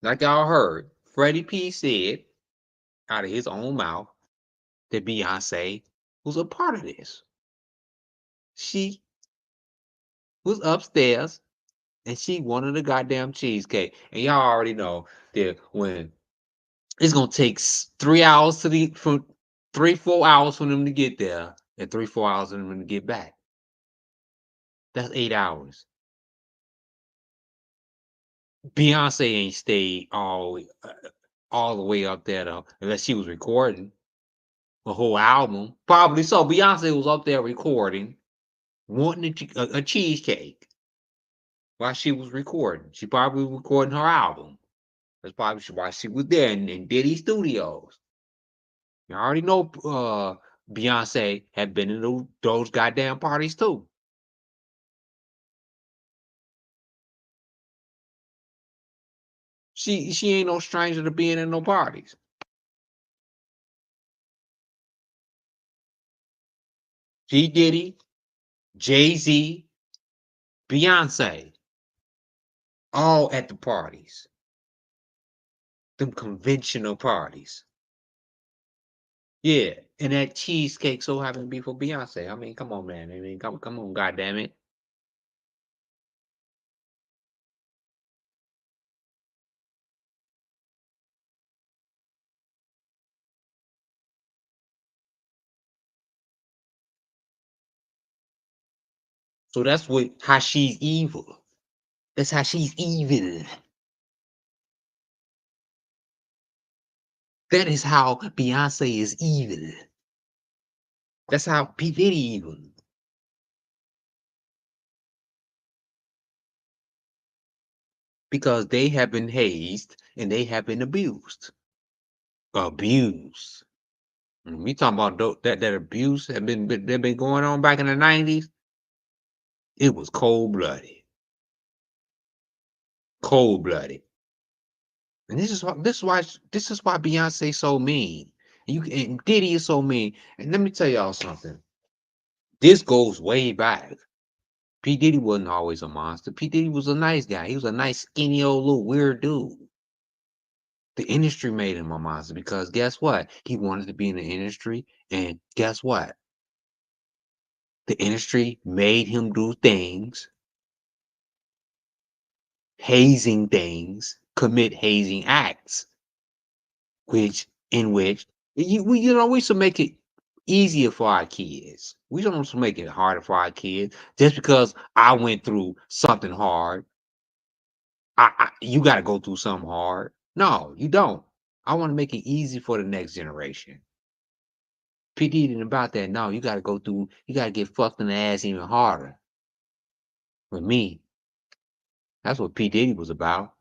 Like y'all heard, Freddie P said out of his own mouth that Beyonce was a part of this. She was upstairs and she wanted a goddamn cheesecake. And y'all already know that when it's gonna take 3 hours from 3-4 hours for them to get there, and 3-4 hours for them to get back. That's 8 hours. Beyonce ain't stayed all the way up there though, unless she was recording a whole album. Probably so. Beyonce was up there recording, wanting a cheesecake while she was recording. She probably was recording her album. That's probably why she was there in Diddy Studios. You already know Beyonce had been in those goddamn parties too. She ain't no stranger to being in no parties. G Diddy, Jay-Z, Beyonce, all at the parties. Them conventional parties. Yeah, and that cheesecake so happened to be for Beyonce. I mean, come on, man. I mean, come on, goddamn it. So that's how she's evil. That's how she's evil. That is how Beyonce is evil. That's how P. Diddy evil. Because they have been hazed and they have been abused. Abused. When we talking about that abuse that been going on back in the 90s. It was cold-blooded. Cold-blooded. And this is why Beyonce so mean. And Diddy is so mean. And let me tell y'all something. This goes way back. P. Diddy wasn't always a monster. P. Diddy was a nice guy. He was a nice, skinny old little weird dude. The industry made him a monster because guess what? He wanted to be in the industry, and guess what? The industry made him do things, hazing things, commit hazing acts, which we should make it easier for our kids. We don't make it harder for our kids. Just because I went through something hard, you got to go through something hard. No, you don't. I want to make it easy for the next generation. P. Diddy about that. No, you got to go through. You got to get fucked in the ass even harder. With me, that's what P. Diddy was about.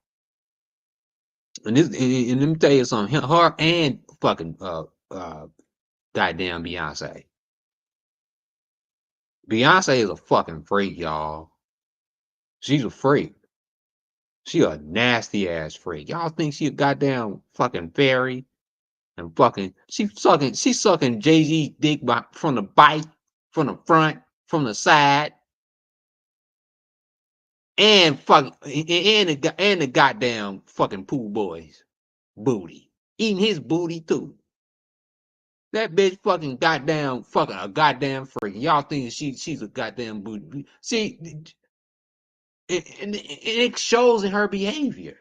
And let me tell you something. Her and fucking goddamn Beyonce. Beyonce is a fucking freak, y'all. She's a freak. She a nasty ass freak. Y'all think she a goddamn fucking fairy? And fucking she's sucking Jay-Z dick from the bike, from the front, from the side, and the goddamn fucking pool boys booty. Eating his booty too. That bitch fucking goddamn fucking a goddamn freak. Y'all think she's a goddamn booty. See, and it shows in her behavior.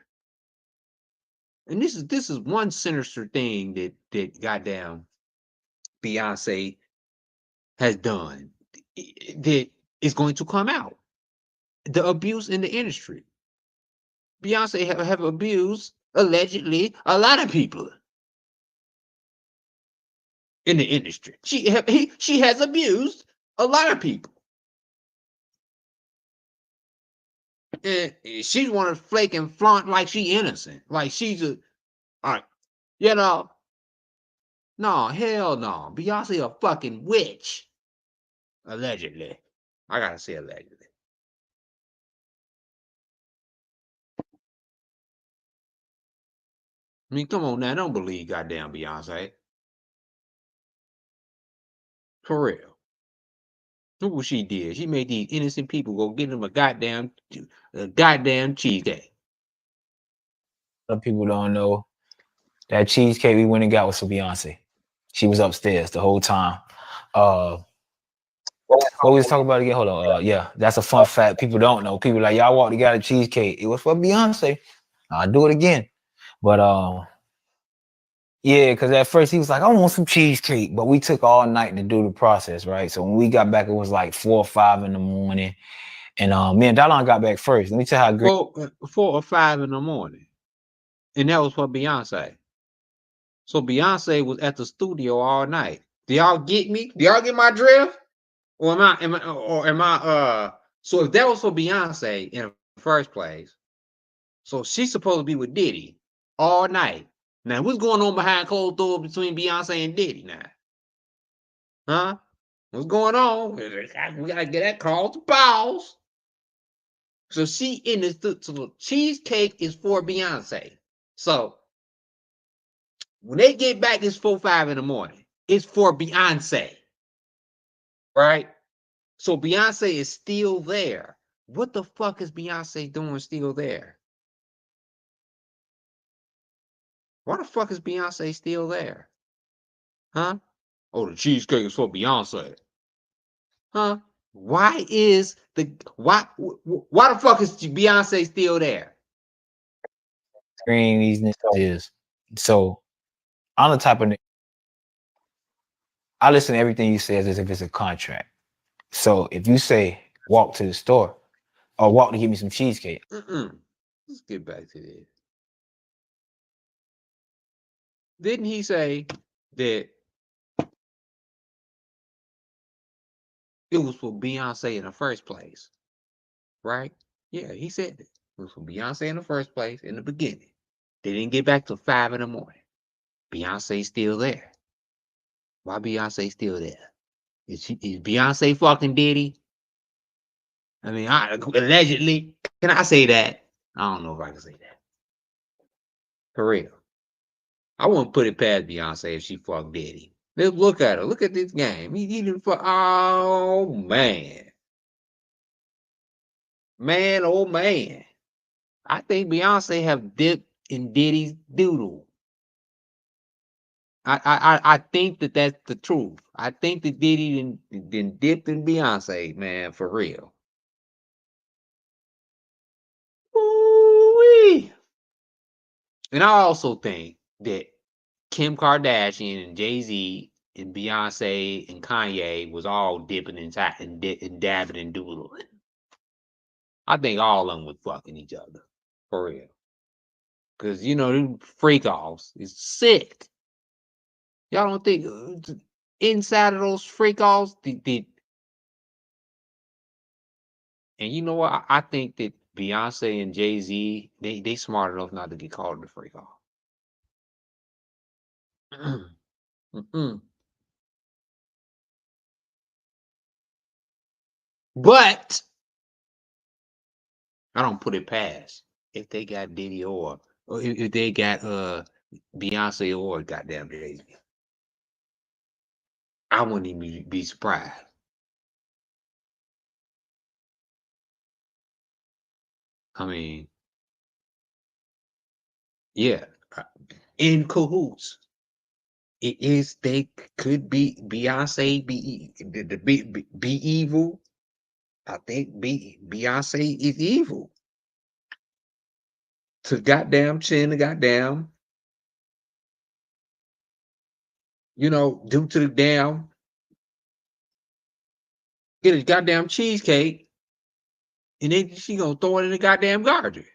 And this is one sinister thing that goddamn Beyonce has done that is going to come out. The abuse in the industry. Beyonce have abused allegedly a lot of people in the industry. She has abused a lot of people. And she's want to flake and flaunt like she innocent. Like she's a all right, you know. No, hell no. Beyonce a fucking witch. Allegedly. I gotta say allegedly. I mean, come on now. Don't believe goddamn Beyonce. For real. Look what she did. She made these innocent people go get them a goddamn cheesecake. Some people don't know that cheesecake we went and got was for Beyonce. She was upstairs the whole time. What we was talking about again? Hold on. Yeah, that's a fun fact. People don't know. People like y'all walked together cheesecake. It was for Beyonce. I'll do it again. But yeah, because at first he was like, I want some cheesecake. But we took all night to do the process, right? So when we got back, it was like 4 or 5 in the morning. And me and Dallon got back first. Let me tell you how great 4 or 5 in the morning. And that was for Beyonce. So Beyonce was at the studio all night. Do y'all get me? Do y'all get my drift? Or am I so if that was for Beyonce in the first place, so she's supposed to be with Diddy all night. Now, what's going on behind closed doors between Beyonce and Diddy now? Huh? What's going on? We gotta get that call to pause. So she in the so the cheesecake is for Beyonce. So when they get back, it's 4, 5 in the morning. It's for Beyonce. Right? So Beyonce is still there. What the fuck is Beyonce doing still there? Why the fuck is Beyonce still there? Huh? Oh, the cheesecake is for Beyonce. Huh? Why the fuck is Beyonce still there? screen these niggas is. So I'm the type of nigga. I listen to everything you say as if it's a contract. So if you say walk to the store or walk to get me some cheesecake. Let's get back to this. Didn't he say that it was for Beyonce in the first place? Right? Yeah, he said it. It was for Beyonce in the first place in the beginning. They didn't get back till 5 in the morning. Beyonce's still there. Why Beyonce still there? Is Beyonce fucking Diddy? I mean, allegedly. Can I say that? I don't know if I can say that. For real. I wouldn't put it past Beyonce if she fucked Diddy. Let's look at her. Look at this game. He didn't fuck. Oh, man. Man, oh, man. I think Beyonce have dipped in Diddy's doodle. I think that that's the truth. I think that Diddy didn't dipped in Beyonce, man, for real. Ooh-wee. And I also think that Kim Kardashian and Jay-Z and Beyonce and Kanye was all dipping and dabbing and doodling. I think all of them was fucking each other. For real. Because, you know, them freak offs is sick. Y'all don't think inside of those freak offs, and you know what? I think that Beyonce and Jay-Z, they smart enough not to get called a freak off. But I don't put it past if they got Diddy or if they got Beyonce or goddamn Jay-Z. I wouldn't even be surprised. I mean, yeah, in cahoots. It is they could be Beyonce be evil. I think Beyonce is evil. To goddamn chin the goddamn, you know, due to the damn get a goddamn cheesecake, and then she gonna throw it in the goddamn garbage.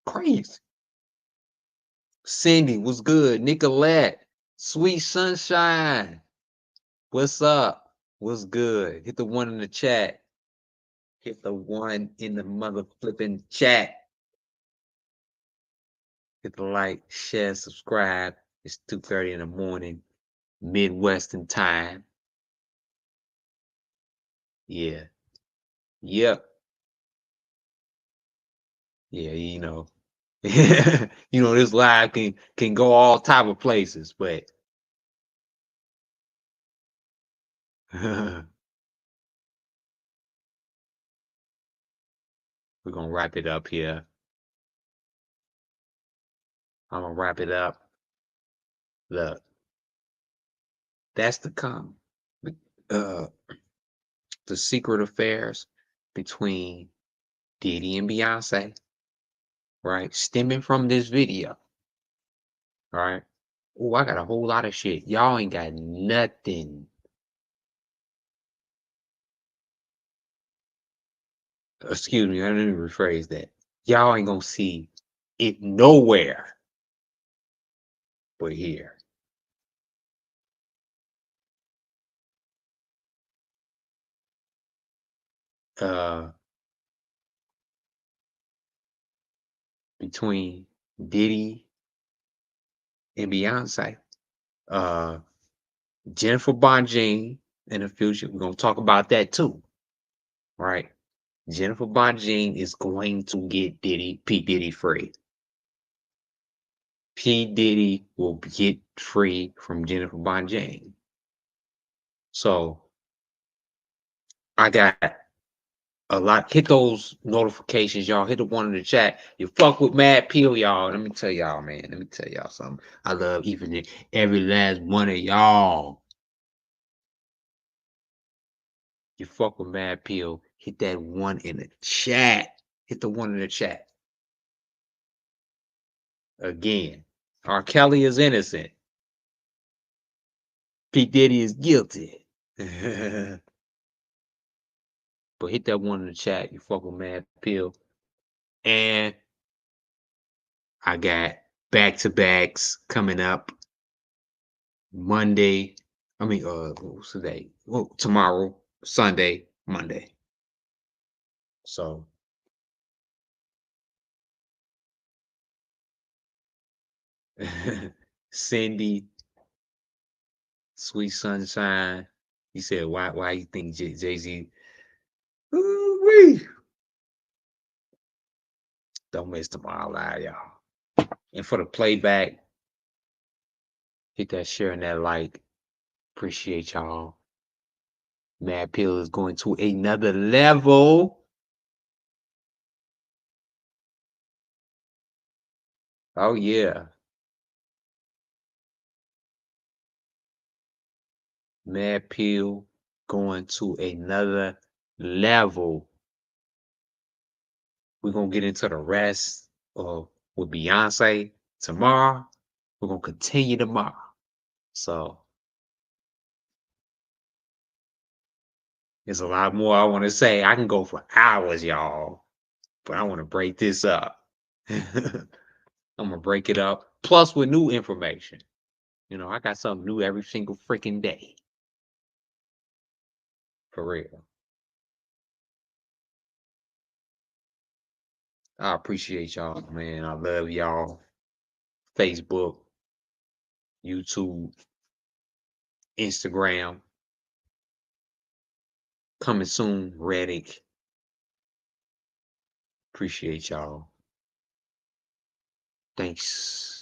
Crazy. Cindy, what's good? Nicolette, Sweet Sunshine, what's up? What's good? Hit the one in the chat. Hit the one in the mother flipping chat. Hit the like, share, subscribe. It's 2:30 in the morning, Midwestern time. Yeah. Yep. Yeah, you know. You know, this live can go all type of places, but we're gonna wrap it up here. I'm gonna wrap it up. Look, that's the come. Uh, the secret affairs between Diddy and Beyonce, right? Stemming from this video, right? Oh, I got a whole lot of shit. Y'all ain't got nothing. Excuse me, I didn't rephrase that. Y'all ain't gonna see it nowhere but here. Between Diddy and Beyonce, Jennifer Bonjean in the future. We're gonna talk about that too, right? Jennifer Bonjean is going to get P. Diddy free. P. Diddy will get free from Jennifer Bonjean. So I got a lot. Hit those notifications, y'all. Hit the one in the chat. You fuck with Mad Peel, y'all. Let me tell y'all, man. Let me tell y'all something. I love every last one of y'all. You fuck with Mad Peel. Hit that one in the chat. Hit the one in the chat. Again, R. Kelly is innocent. P. Diddy is guilty. But hit that one in the chat. You fuck with Mad Peel. And I got back-to-backs coming up Monday. What's today? Well, tomorrow, Sunday, Monday. So Cindy, Sweet Sunshine. He said, why you think Jay-Z? Ooh-wee. Don't miss tomorrow live, y'all. And for the playback, hit that share and that like. Appreciate y'all. Mad Pill is going to another level. Oh yeah. Mad Pill going to another level. We're gonna get into the rest with Beyonce tomorrow. We're gonna continue tomorrow. So there's a lot more I want to say. I can go for hours, y'all, but I want to break this up. I'm gonna break it up. Plus with new information. You know, I got something new every single freaking day. For real. I appreciate y'all, man. I love y'all. Facebook, YouTube, Instagram. Coming soon, Reddit. Appreciate y'all. Thanks.